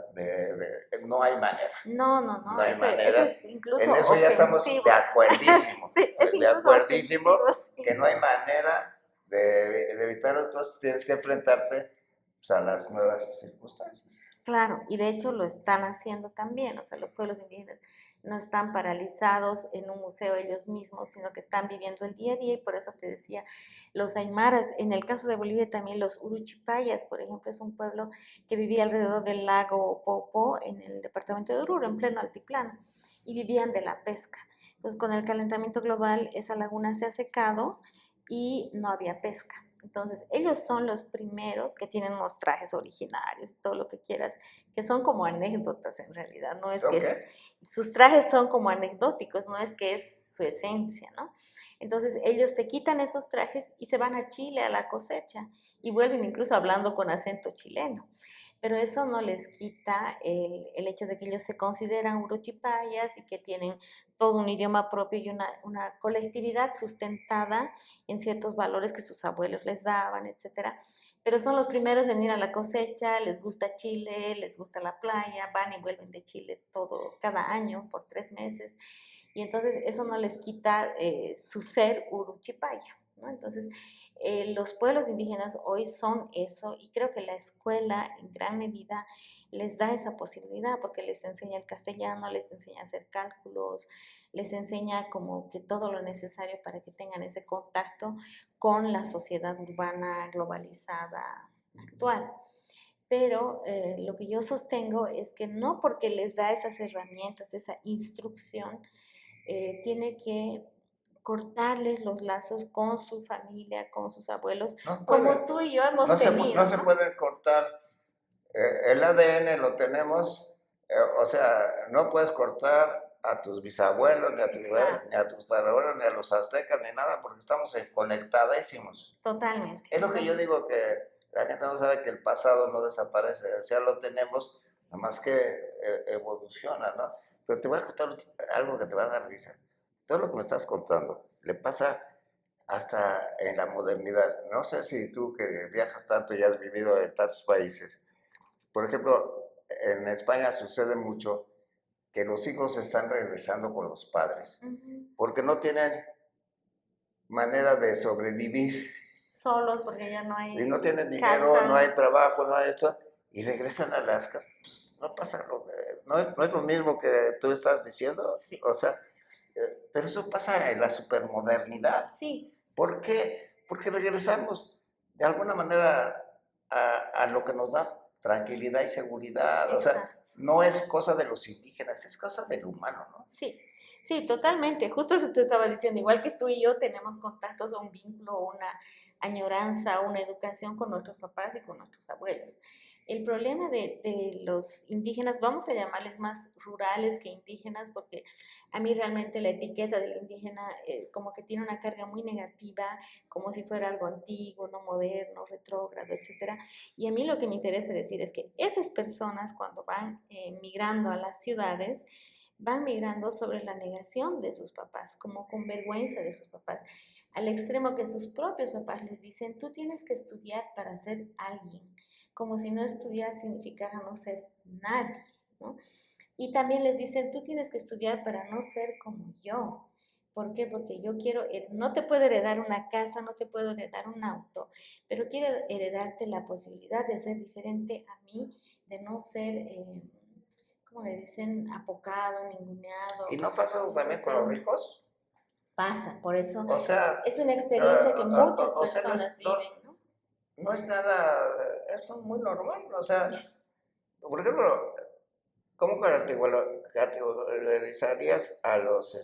no hay manera. No hay manera. Eso es incluso en eso ya estamos de acuerdísimos. Sí, es de acuerdísimo sí. Que no hay manera de evitarlo, entonces tienes que enfrentarte pues, a las nuevas circunstancias. Claro, y de hecho lo están haciendo también, o sea, los pueblos indígenas no están paralizados en un museo ellos mismos, sino que están viviendo el día a día, y por eso te decía, los aymaras, en el caso de Bolivia también los uruchipayas, por ejemplo, es un pueblo que vivía alrededor del lago Popo, en el departamento de Oruro, en pleno altiplano, y vivían de la pesca. Entonces, con el calentamiento global, esa laguna se ha secado y no había pesca. Entonces, ellos son los primeros que tienen unos trajes originarios, todo lo que quieras, que son como anécdotas en realidad, no es que sus trajes son como anecdóticos, no es que es su esencia, ¿no? Entonces, ellos se quitan esos trajes y se van a Chile a la cosecha y vuelven incluso hablando con acento chileno. pero eso no les quita el hecho de que ellos se consideran uruchipayas y que tienen todo un idioma propio y una colectividad sustentada en ciertos valores que sus abuelos les daban, etcétera. Pero son los primeros en ir a la cosecha, les gusta Chile, les gusta la playa, van y vuelven de Chile todo, cada año por 3 meses. Y entonces eso no les quita su ser uruchipaya, ¿no? Entonces, los pueblos indígenas hoy son eso y creo que la escuela en gran medida les da esa posibilidad porque les enseña el castellano, les enseña a hacer cálculos, les enseña como que todo lo necesario para que tengan ese contacto con la sociedad urbana globalizada actual. Pero lo que yo sostengo es que no porque les da esas herramientas, esa instrucción, tiene que cortarles los lazos con su familia, con sus abuelos, No como puede, tú y yo hemos no tenido, se ¿no? puede cortar. El ADN lo tenemos, o sea, no puedes cortar a tus bisabuelos, ni Exacto, a tus tatarabuelos, ni a los aztecas, ni nada, porque estamos conectadísimos. totalmente. Es lo que yo Entonces, digo, que la gente no sabe que el pasado no desaparece, o sea, lo tenemos, nada más que evoluciona, ¿no? Pero te voy a contar algo que te va a dar risa. Todo lo que me estás contando le pasa hasta en la modernidad. No sé si tú que viajas tanto y has vivido en tantos países, por ejemplo, en España sucede mucho que los hijos están regresando con los padres ujú, porque no tienen manera de sobrevivir solos porque ya no y hay no tienen dinero, no casas, hay trabajo, no hay esto, y regresan a las casas. Pues, no pasa no es lo mismo que tú estás diciendo, sí, o sea, pero eso pasa en la supermodernidad. sí, ¿Por qué? Porque regresamos de alguna manera a lo que nos da tranquilidad y seguridad. O sea, exacto. no es cosa de los indígenas, es cosa del humano, ¿no? Sí, sí, totalmente. Justo eso te estaba diciendo, igual que tú y yo tenemos contactos o un vínculo, o una añoranza, una educación con nuestros papás y con nuestros abuelos. El problema de los indígenas, vamos a llamarles más rurales que indígenas, porque a mí realmente la etiqueta del indígena como que tiene una carga muy negativa, como si fuera algo antiguo, no moderno, retrógrado, etcétera. Y a mí lo que me interesa decir es que esas personas cuando van migrando a las ciudades, van migrando sobre la negación de sus papás, como con vergüenza de sus papás, al extremo que sus propios papás les dicen, tú tienes que estudiar para ser alguien, como si no estudiar significara no ser nadie, ¿no? Y también les dicen, tú tienes que estudiar para no ser como yo. ¿Por qué? Porque yo quiero, no te puedo heredar una casa, no te puedo heredar un auto, pero quiero heredarte la posibilidad de ser diferente a mí, de no ser, como le dicen, apocado, ¿Y ninguneado, no pasa también con los maltratado. ricos? Pasa, por eso O sea, es una experiencia que muchas o sea, personas viven, ¿no? no es nada, esto es muy normal. O sea, por ejemplo, ¿cómo categorizarías a los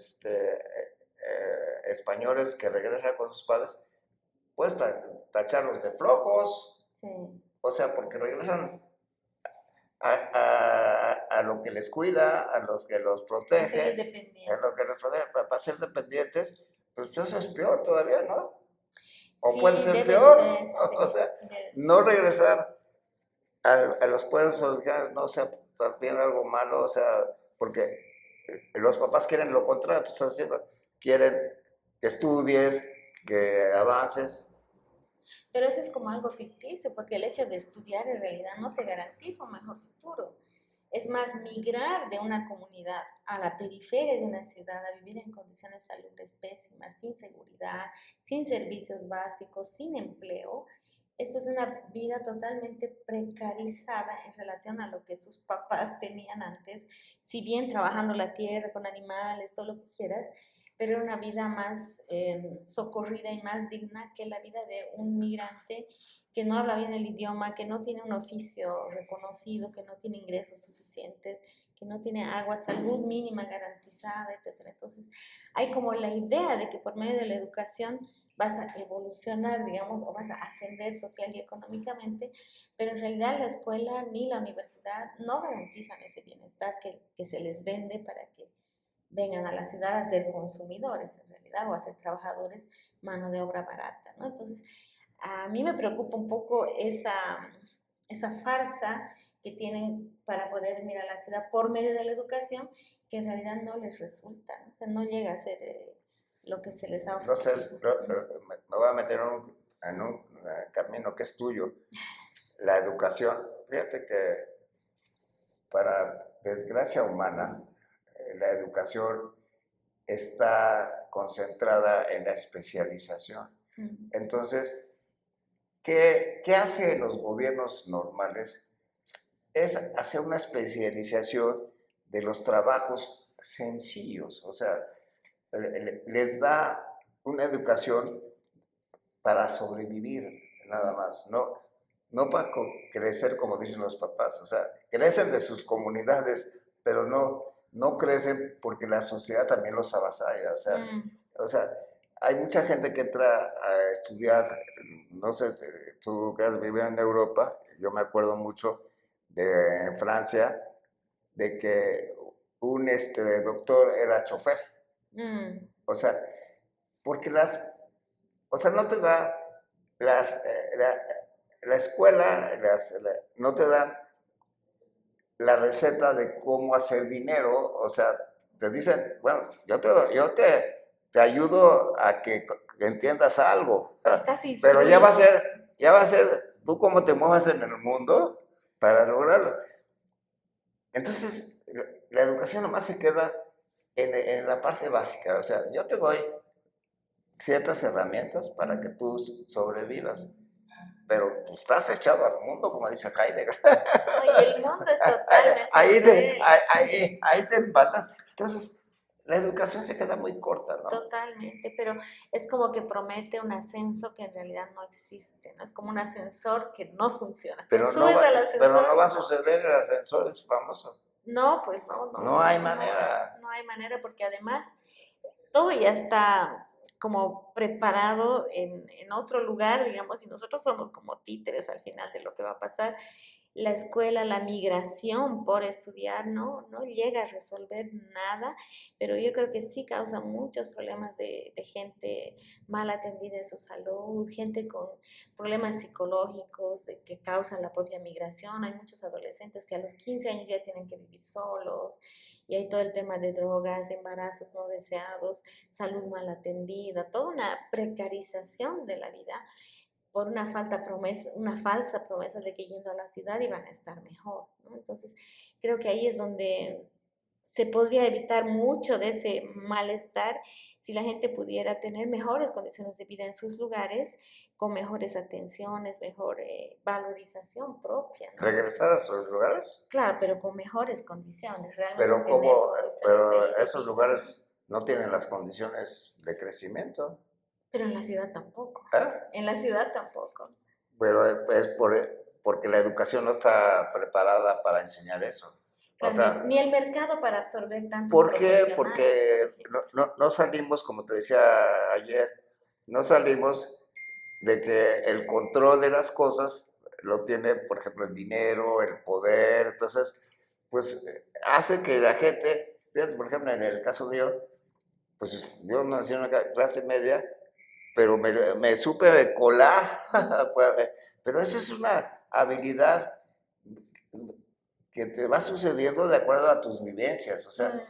españoles que regresan con sus padres? Puedes tacharlos de flojos, Sí, o sea, porque regresan a lo que les cuida, a los que los a seguir protege, a dependiendo. lo que los protege para ser dependientes, pues eso es peor todavía, ¿no? O puede Sí, ser debe peor, ser, o sí, sea, debe no ser. regresar a los pueblos originarios no sea también algo malo, o sea, porque los papás quieren lo contrario, tú estás diciendo, quieren que estudies, que avances. Pero eso es como algo ficticio, porque el hecho de estudiar en realidad no te garantiza un mejor futuro. Es más, migrar de una comunidad a la periferia de una ciudad, a vivir en condiciones salubres pésimas, sin seguridad, sin servicios básicos, sin empleo, es pues una vida totalmente precarizada en relación a lo que sus papás tenían antes, si bien trabajando la tierra con animales, todo lo que quieras, pero era una vida más socorrida y más digna que la vida de un migrante que no habla bien el idioma, que no tiene un oficio reconocido, que no tiene ingresos suficientes, que no tiene agua, salud mínima garantizada, etcétera. Entonces, hay como la idea de que por medio de la educación vas a evolucionar, digamos, o vas a ascender social y económicamente, pero en realidad la escuela ni la universidad no garantizan ese bienestar que se les vende para que vengan a la ciudad a ser consumidores en realidad o a ser trabajadores, mano de obra barata, ¿no? Entonces, a mí me preocupa un poco esa farsa que tienen para poder venir a la ciudad por medio de la educación, que en realidad no les resulta, ¿no? O sea, no llega a ser lo que se les ha No sé, ofrecido. me voy a meter en un camino que es tuyo, la educación. Fíjate que para desgracia humana, la educación está concentrada en la especialización. Entonces, ¿qué hacen los gobiernos normales? Es hacer una especialización de los trabajos sencillos, o sea, les da una educación para sobrevivir, nada más, no para crecer como dicen los papás, o sea, crecen de sus comunidades, pero no crecen porque la sociedad también los avasalla, o sea, hay mucha gente que entra a estudiar, no sé, tú que has vivido en Europa, yo me acuerdo mucho de Francia, de que un doctor era chofer, o sea, porque o sea, no te da la escuela, no te dan la receta de cómo hacer dinero, o sea, te dicen, bueno, te ayudo a que entiendas algo, Estás pero instruido. ya va a ser tú cómo te muevas en el mundo para lograrlo. Entonces, la educación nomás se queda en la parte básica, o sea, yo te doy ciertas herramientas para que tú sobrevivas, pero tú estás echado al mundo, como dice Heidegger. No, y el mundo es totalmente cruel. Ahí te empatas. Entonces, la educación se queda muy corta, ¿no? Totalmente, pero es como que promete un ascenso que en realidad no existe, ¿no? Es como un ascensor que no funciona. Tú subes al ascensor. Pero no va a suceder, el ascensor es famoso. No, pues no, No hay manera. no hay manera porque además todo ya está como preparado en otro lugar, digamos, y nosotros somos como títeres al final de lo que va a pasar. La escuela, la migración por estudiar, no llega a resolver nada, pero yo creo que sí causa muchos problemas de gente mal atendida en su salud, gente con problemas psicológicos que causan la propia migración. Hay muchos adolescentes que a los 15 años ya tienen que vivir solos, y hay todo el tema de drogas, embarazos no deseados, salud mal atendida, toda una precarización de la vida por una falsa promesa de que yendo a la ciudad iban a estar mejor, ¿no? Entonces, creo que ahí es donde se podría evitar mucho de ese malestar si la gente pudiera tener mejores condiciones de vida en sus lugares, con mejores atenciones, mejor valorización propia, ¿no? ¿Regresar a sus lugares? Claro, pero con mejores condiciones, realmente Pero tener como, condiciones pero de esos vida. lugares no tienen las condiciones de crecimiento. Pero en la ciudad tampoco. ¿Eh? En la ciudad tampoco. Pero es porque la educación no está preparada para enseñar eso. O Claro, sea, ni el mercado para absorber tantos ¿por qué? profesionales, por Porque ejemplo. no salimos, como te decía ayer, no salimos de que el control de las cosas lo tiene, por ejemplo, el dinero, el poder. Entonces, pues hace que la gente, fíjate, por ejemplo, en el caso mío, pues yo nací en una clase media, pero me supe colar, pero eso es una habilidad que te va sucediendo de acuerdo a tus vivencias, o sea,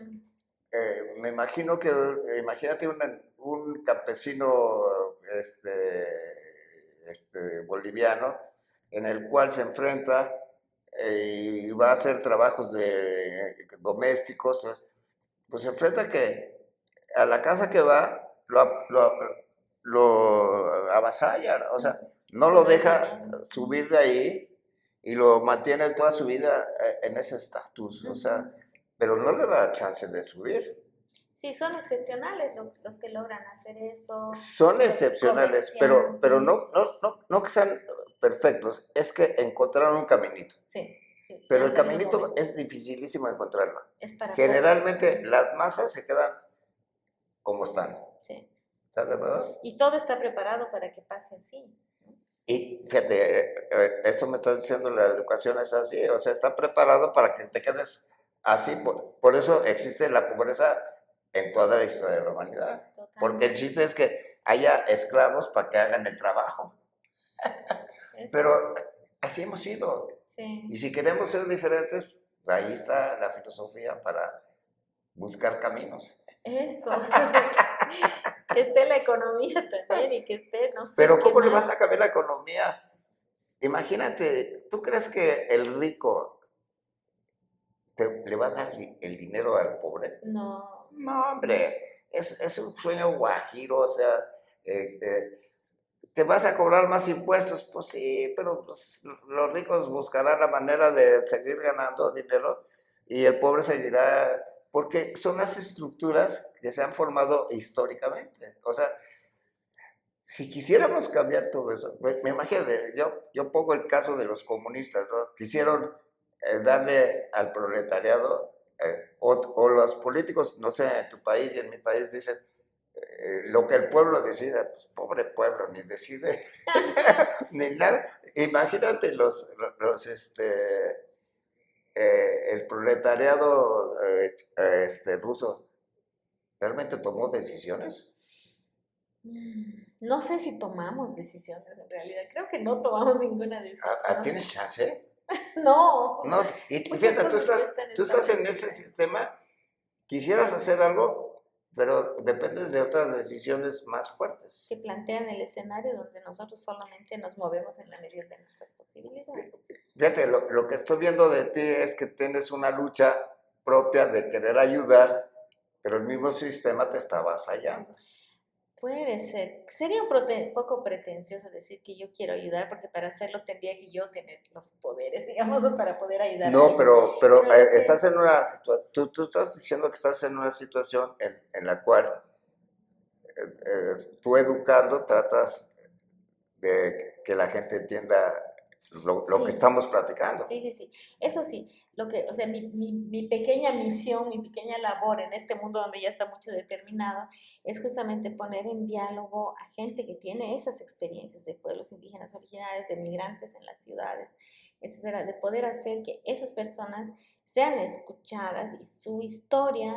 me imagino que, imagínate un campesino boliviano en el cual se enfrenta y va a hacer trabajos domésticos, pues se enfrenta que a la casa que va lo avasalla, o sea, no lo deja subir de ahí y lo mantiene toda su vida en ese estatus, o sea, pero no le da chance de subir. Sí, son excepcionales los que logran hacer eso. Son Los excepcionales, pero comerciantes. no que sean perfectos, es que encontraron un caminito. Sí, sí, Pero han el sabido caminito moverse. es dificilísimo encontrarlo. Es para Generalmente pocos. las masas se quedan como están. Sí. ¿Estás de acuerdo? Y todo está preparado para que pase así. Y fíjate, esto me está diciendo, la educación es así, o sea, está preparado para que te quedes así. Por eso existe la pobreza en toda la historia de la humanidad. Totalmente. Porque el chiste es que haya esclavos para que hagan el trabajo. Pero así hemos sido. Sí. Y si queremos ser diferentes, ahí está la filosofía para buscar caminos. Eso. Que esté la economía también y que esté, no sé, Pero ¿qué ¿cómo le más? vas a cambiar la economía? Imagínate, ¿tú crees que el rico le va a dar el dinero al pobre? No. No, hombre, es un sueño guajiro, o sea, eh, eh, ¿te vas a cobrar más impuestos? Pues sí, pero pues, los ricos buscarán la manera de seguir ganando dinero y el pobre seguirá, porque son las estructuras que se han formado históricamente. O sea, si quisiéramos cambiar todo eso, me imagino, yo pongo el caso de los comunistas, ¿no? Quisieron darle al proletariado, o los políticos, no sé, en tu país y en mi país dicen, lo que el pueblo decida, pues pobre pueblo, ni decide ni nada. Imagínate el proletariado ruso, ¿realmente tomó decisiones? No sé si tomamos decisiones en realidad. Creo que no tomamos ninguna decisión. ¿Tienes chance? No. No, y Muchas fíjate, cosas ya están tú estás en ese establecidas. sistema, quisieras hacer algo, pero dependes de otras decisiones más fuertes. Que plantean el escenario donde nosotros solamente nos movemos en la medida de nuestras posibilidades. Fíjate, lo que estoy viendo de ti es que tienes una lucha propia de querer ayudar, pero el mismo sistema te está avasallando. Puede ser. Sería un poco pretencioso decir que yo quiero ayudar, porque para hacerlo tendría que yo tener los poderes, digamos, para poder ayudar a No, alguien. pero Pero lo que... estás en una situación, tú estás diciendo que estás en una situación en la cual tú educando tratas de que la gente entienda lo que Sí, estamos platicando. sí. Eso sí, o sea, mi pequeña misión, mi pequeña labor en este mundo donde ya está mucho determinado, es justamente poner en diálogo a gente que tiene esas experiencias de pueblos indígenas originarios, de migrantes en las ciudades, etcétera, de poder hacer que esas personas sean escuchadas y su historia,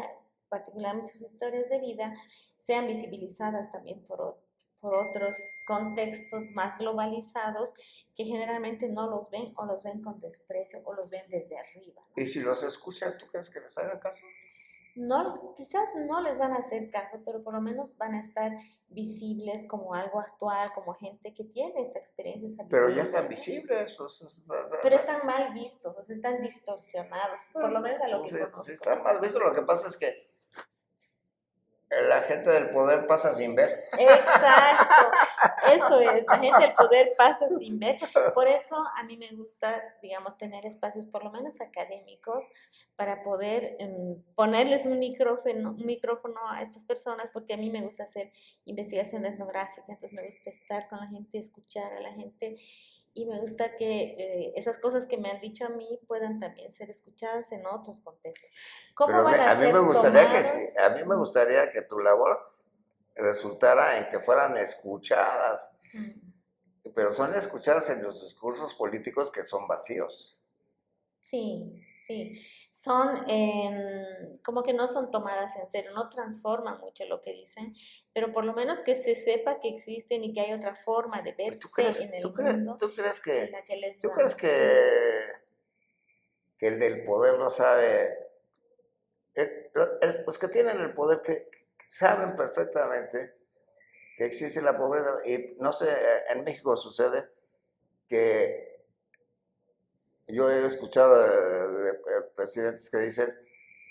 particularmente sus historias de vida, sean visibilizadas también por otros contextos más globalizados que generalmente no los ven o los ven con desprecio o los ven desde arriba, ¿no? Y si los escuchan, ¿tú crees que les haga caso? No, quizás no les van a hacer caso, pero por lo menos van a estar visibles como algo actual, como gente que tiene esa experiencia, esa Pero ya vivencia, están ¿no? visibles. Pues, Pero están mal vistos, o sea, están distorsionados, por lo menos a lo que si conozco, están ¿no? mal vistos, lo que pasa es que la gente del poder pasa sin ver. Exacto, eso es, la gente del poder pasa sin ver. Por eso a mí me gusta, digamos, tener espacios por lo menos académicos para poder ponerles un micrófono a estas personas, porque a mí me gusta hacer investigación etnográfica, entonces me gusta estar con la gente, escuchar a la gente y me gusta que esas cosas que me han dicho a mí puedan también ser escuchadas en otros contextos. ¿Cómo Pero van a a mí me ser gustaría tomados? a mí me gustaría que tu labor resultara en que fueran escuchadas, pero son escuchadas en los discursos políticos que son vacíos. Sí, sí. Son como que no son tomadas en serio, no transforman mucho lo que dicen, pero por lo menos que se sepa que existen y que hay otra forma de ¿Tú verse crees, en el mundo en la que les tú va. crees que el del poder no sabe? Los que tienen el poder que saben perfectamente que existe la pobreza y no sé, en México sucede que yo he escuchado de presidentes que dicen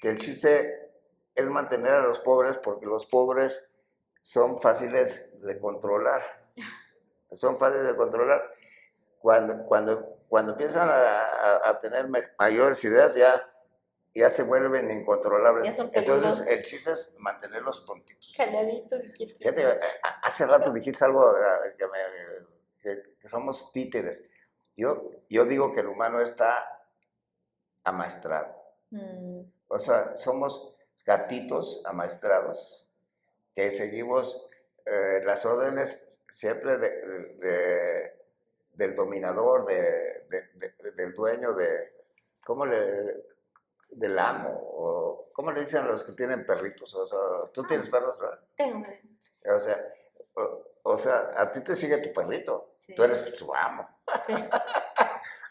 que el chiste es mantener a los pobres porque los pobres son fáciles de controlar. Son fáciles de controlar. Cuando empiezan a tener mayores ideas, ya se vuelven incontrolables. Ya son Entonces, peligrosos, el chiste es mantenerlos tontitos. calladitos y Fíjate, quietecitos. hace rato dijiste algo que somos títeres. Yo digo que el humano está amaestrado. Mm, O sea, somos gatitos amaestrados que seguimos las órdenes siempre del dominador, del dueño, ¿cómo del amo, o ¿cómo le dicen a los que tienen perritos? O sea, tú tienes perros, ¿verdad? tengo, O sea, a ti te sigue tu perrito, tú sí, eres su amo. sí.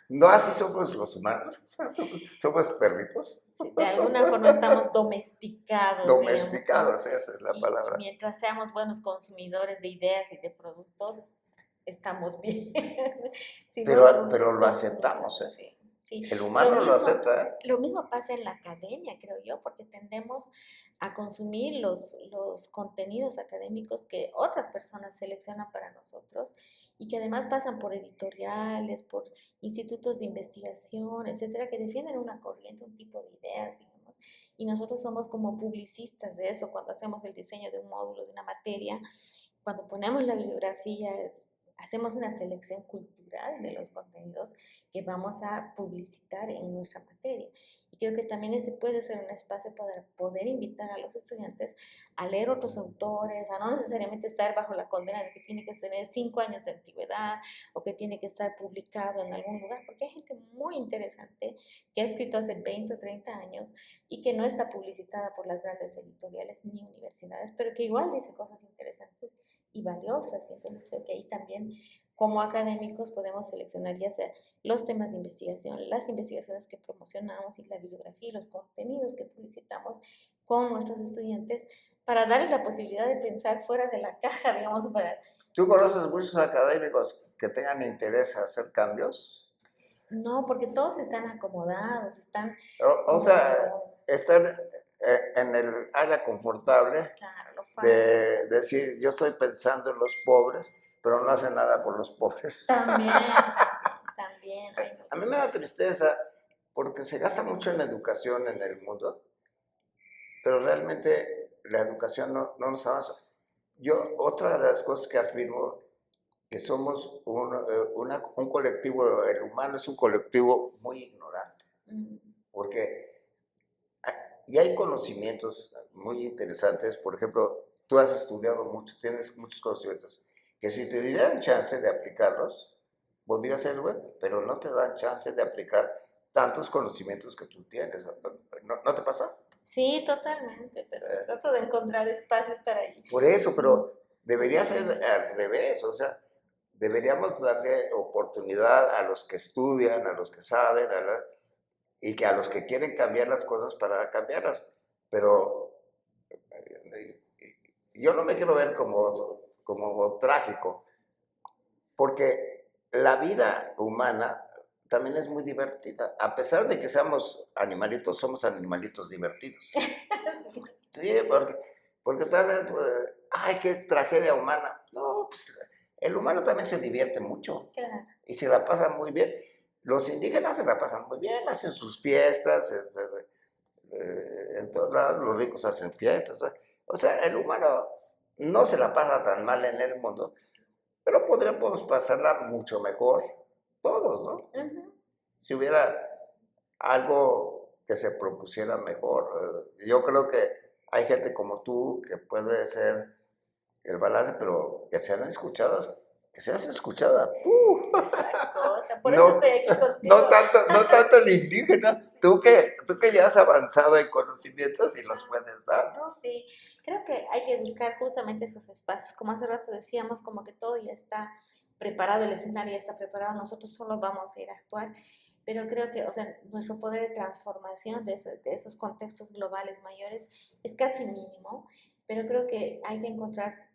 No así somos los humanos, somos perritos. Sí, de alguna forma estamos domesticados, digamos, ¿no? Domesticados, esa es la Y palabra. mientras seamos buenos consumidores de ideas y de productos, estamos bien. Si no somos Pero sus lo aceptamos, consumidores, sí, sí. El humano lo acepta, Lo mismo pasa en la academia, creo yo, porque tendemos a consumir los contenidos académicos que otras personas seleccionan para nosotros y que además pasan por editoriales, por institutos de investigación, etcétera, que defienden una corriente, un tipo de ideas, digamos, y nosotros somos como publicistas de eso cuando hacemos el diseño de un módulo, de una materia, cuando ponemos la bibliografía, hacemos una selección cultural de los contenidos que vamos a publicitar en nuestra materia. Y creo que también ese puede ser un espacio para poder invitar a los estudiantes a leer otros autores, a no necesariamente estar bajo la condena de que tiene que tener 5 años de antigüedad o que tiene que estar publicado en algún lugar, porque hay gente muy interesante que ha escrito hace 20 o 30 años y que no está publicitada por las grandes editoriales ni universidades, pero que igual dice cosas interesantes y valiosas. Y entonces creo que ahí también como académicos podemos seleccionar ya sea los temas de investigación, las investigaciones que promocionamos y la bibliografía y los contenidos que publicitamos con nuestros estudiantes para darles la posibilidad de pensar fuera de la caja, digamos, para... ¿Tú conoces muchos académicos que tengan interés en hacer cambios? No, porque todos están acomodados, están O sea, como, estar en el área confortable claro, lo fácil. de decir, yo estoy pensando en los pobres, pero no hacen nada por los pobres. También, también, hay A mí muchos. me da tristeza porque se gasta mucho en educación en el mundo, pero realmente la educación no nos avanza. Yo, otra de las cosas que afirmo, que somos un colectivo, el humano es un colectivo muy ignorante, porque y hay conocimientos muy interesantes, por ejemplo, tú has estudiado mucho, tienes muchos conocimientos, que si te dieran chance de aplicarlos, podría ser bueno, pero no te dan chance de aplicar tantos conocimientos que tú tienes. ¿No te pasa? Sí, totalmente, pero trato de encontrar espacios para ir. Por eso, pero debería ser al revés, o sea, deberíamos darle oportunidad a los que estudian, a los que saben, y que a los que quieren cambiar las cosas para cambiarlas. Pero yo no me quiero ver como trágico, porque la vida humana también es muy divertida. A pesar de que seamos somos animalitos divertidos. Sí, porque tal vez, ay, qué tragedia humana. No, pues el humano también se divierte mucho Claro. y se la pasa muy bien. Los indígenas se la pasan muy bien, hacen sus fiestas, en todos lados los ricos hacen fiestas. O sea, el humano no se la pasa tan mal en el mundo, pero podríamos pasarla mucho mejor todos, ¿no? Si hubiera algo que se propusiera mejor. Yo creo que hay gente como tú que puede ser el balance, pero que sean escuchadas, que seas escuchada. Por eso estoy aquí contigo. No tanto el indígena. Tú que ya has avanzado en conocimientos y los puedes dar. Sí, creo que hay que buscar justamente esos espacios. Como hace rato decíamos, como que todo ya está preparado, el escenario ya está preparado, nosotros solo vamos a ir a actuar. Pero creo que, o sea, nuestro poder de transformación de esos contextos globales mayores es casi mínimo, pero creo que hay que encontrar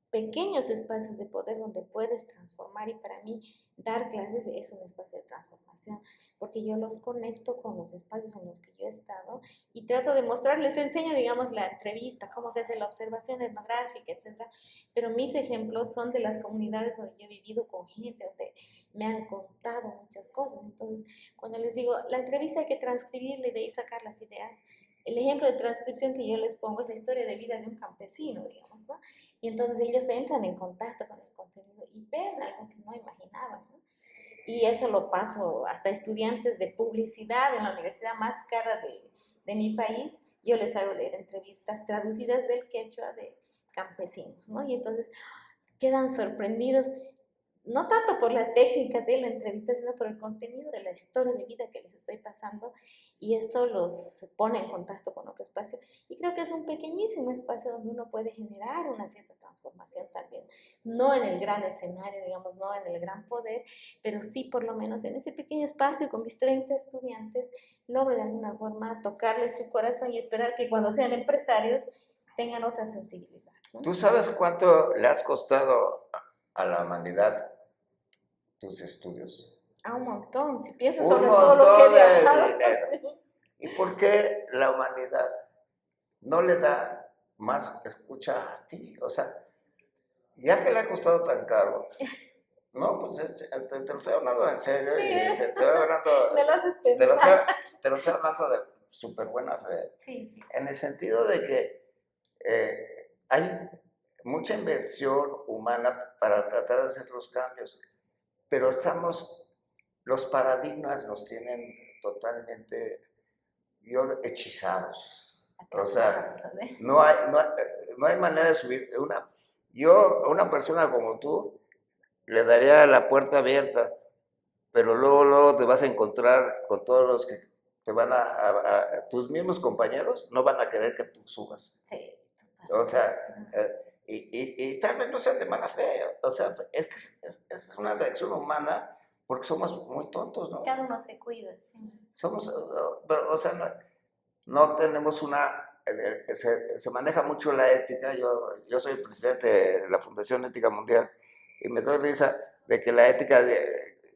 pequeños espacios de poder donde puedes transformar y para mí dar clases es un espacio de transformación porque yo los conecto con los espacios en los que yo he estado y trato de mostrarles, enseño digamos la entrevista, cómo se hace la observación etnográfica, etcétera, pero mis ejemplos son de las comunidades donde yo he vivido con gente, donde me han contado muchas cosas, entonces cuando les digo, la entrevista hay que transcribirla y de ahí sacar las ideas, el ejemplo de transcripción que yo les pongo es la historia de vida de un campesino, digamos, ¿no? Y entonces ellos entran en contacto con el contenido y ven algo que no imaginaban, ¿no? Y eso lo paso hasta estudiantes de publicidad en la universidad más cara de mi país. Yo les hago leer entrevistas traducidas del quechua de campesinos, ¿no? Y entonces quedan sorprendidos. no tanto por la técnica de la entrevista, sino por el contenido de la historia de vida que les estoy pasando, y eso los pone en contacto con otro espacio. Y creo que es un pequeñísimo espacio donde uno puede generar una cierta transformación también, no en el gran escenario, digamos, no en el gran poder, pero sí por lo menos en ese pequeño espacio con mis 30 estudiantes, logro de alguna forma tocarles su corazón y esperar que cuando sean empresarios tengan otra sensibilidad, ¿no? ¿Tú sabes cuánto le has costado a la humanidad tus estudios? Un montón, si pienso Un sobre todo lo que he montón de viajado. dinero. ¿Y por qué la humanidad no le da más escucha a ti? O sea, ya que le ha costado tan caro, no, pues te lo estoy hablando en serio Sí, y es. te estoy hablando, Me lo haces te lo estoy, pensar. te lo estoy hablando de súper buena fe, Sí, sí. en el sentido de que hay mucha inversión humana para tratar de hacer los cambios, pero los paradigmas nos tienen totalmente hechizados. O sea, Atrapados, ¿sabes? no hay manera de subir. Yo, a una persona como tú, le daría la puerta abierta, pero luego te vas a encontrar con todos los que te van tus mismos compañeros no van a querer que tú subas. Sí, O total. sea, y tal vez no sean de mala fe, o sea, es que es una reacción humana porque somos muy tontos, ¿no? Cada uno se cuida, sí. Somos, pero, o sea, no tenemos se maneja mucho la ética. Yo soy presidente de la Fundación Ética Mundial y me doy risa de que la ética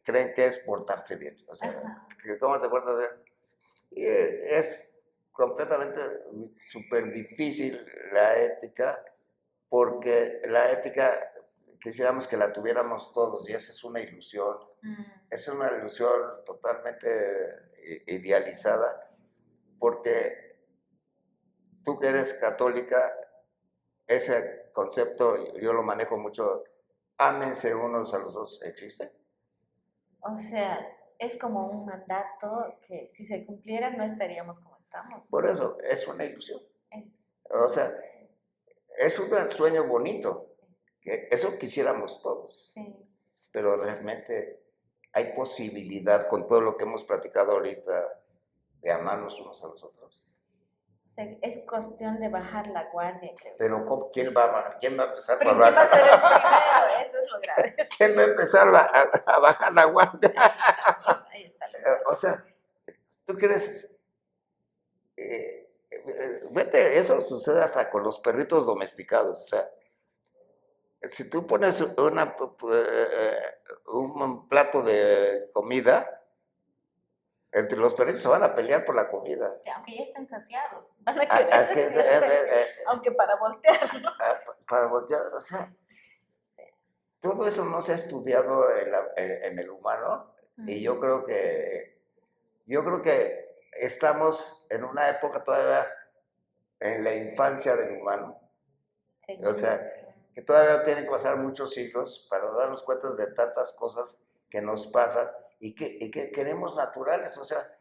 creen que es portarse bien. O sea, Ajá. que cómo te portas bien. Y es completamente súper difícil la ética, porque la ética quisiéramos que la tuviéramos todos y esa es una ilusión. Es una ilusión totalmente idealizada, porque tú que eres católica, ese concepto yo lo manejo mucho, ámense unos a los otros, ¿existe? O sea, es como un mandato que si se cumpliera no estaríamos como estamos. Por eso, es una ilusión. Es, O sea, es un sueño bonito, que eso quisiéramos todos, sí. pero realmente hay posibilidad con todo lo que hemos platicado ahorita de amarnos unos a los otros. O sea, es cuestión de bajar la guardia, creo. Pero ¿quién va a empezar Pero a ¿quién va a bajar? ser el primero? Eso es lo grave. ¿Quién va a empezar a bajar la guardia? Ahí está lo O sea, ¿tú crees? Vete, eso sucede hasta con los perritos domesticados. O sea, si tú pones un plato de comida, entre los perritos se van a pelear por la comida. Sí, aunque ya estén saciados, van a querer siempre, aunque para voltear, ¿no? Para voltear, o sea, todo eso no se ha estudiado en el humano y yo creo que estamos en una época todavía en la infancia del humano. Sí, O sea, que todavía tienen que pasar muchos siglos para darnos cuenta de tantas cosas que nos pasan y que queremos naturales. O sea,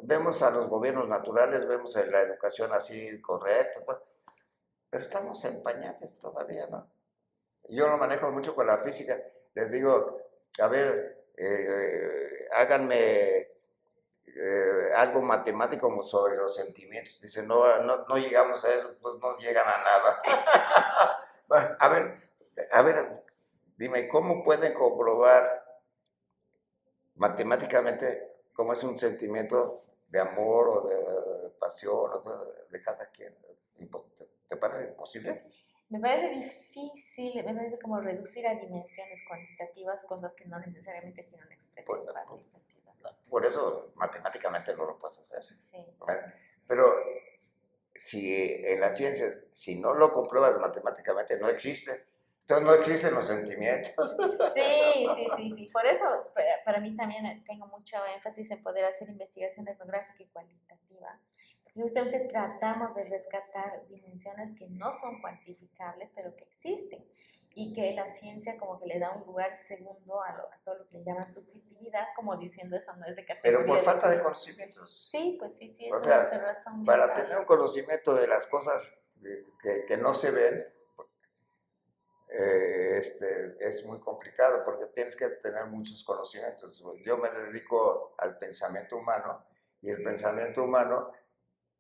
vemos a los gobiernos naturales, vemos la educación así correcta, todo, pero estamos en pañales todavía, ¿no? Yo lo manejo mucho con la física. Les digo, a ver, háganme algo matemático como sobre los sentimientos. Dicen, no llegamos a eso, pues no llegan a nada. Bueno, a ver, dime, ¿cómo pueden comprobar matemáticamente cómo es un sentimiento de amor o de pasión o de cada quien? ¿Te parece imposible? Me parece difícil, me parece como reducir a dimensiones cuantitativas cosas que no necesariamente tienen una expresión cuantitativa. Por eso matemáticamente no lo puedes hacer. Sí. Pero si en las ciencias, si no lo compruebas matemáticamente, no existe. Entonces no existen los sentimientos. Sí. Por eso, para mí también tengo mucho énfasis en poder hacer investigación etnográfica y cualitativa. Porque justamente tratamos de rescatar dimensiones que no son cuantificables, pero que existen. Y que la ciencia como que le da un lugar segundo a todo lo que le llaman subjetividad, como diciendo eso no es de categoría. Pero por falta de conocimientos. Sí, pues sí, es o sea, una cerrazón para mental. tener un conocimiento de las cosas que no se ven, es muy complicado porque tienes que tener muchos conocimientos. Yo me dedico al pensamiento humano y el pensamiento humano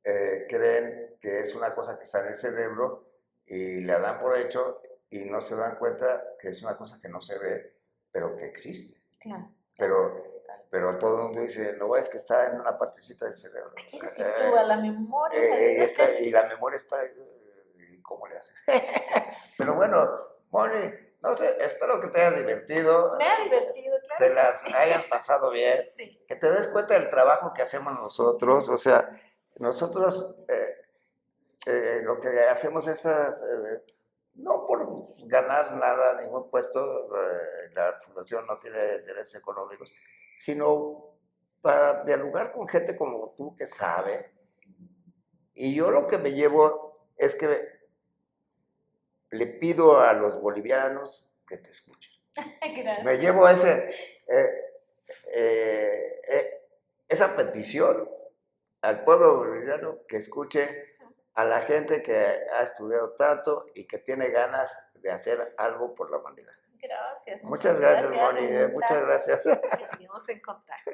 creen que es una cosa que está en el cerebro y la dan por hecho y no se dan cuenta que es una cosa que no se ve, pero que existe. Claro. Pero todo el mundo dice, no, es que está en una partecita del cerebro. Aquí se sitúa la memoria. Y la memoria está, ¿y cómo le hace? Pero bueno, Moni, no sé, espero que te hayas divertido. Me ha divertido, claro. Te las hayas pasado bien. Sí. Que te des cuenta del trabajo que hacemos nosotros. O sea, nosotros lo que hacemos es, no por ganar nada, ningún puesto, la fundación no tiene intereses económicos, sino para dialogar con gente como tú que sabe. Y yo lo que me llevo es que le pido a los bolivianos que te escuchen. Gracias. Me llevo esa petición al pueblo boliviano que escuche a la gente que ha estudiado tanto y que tiene ganas de hacer algo por la humanidad. Gracias. Muchas gracias, Moni. Muchas gracias. Seguimos en contacto.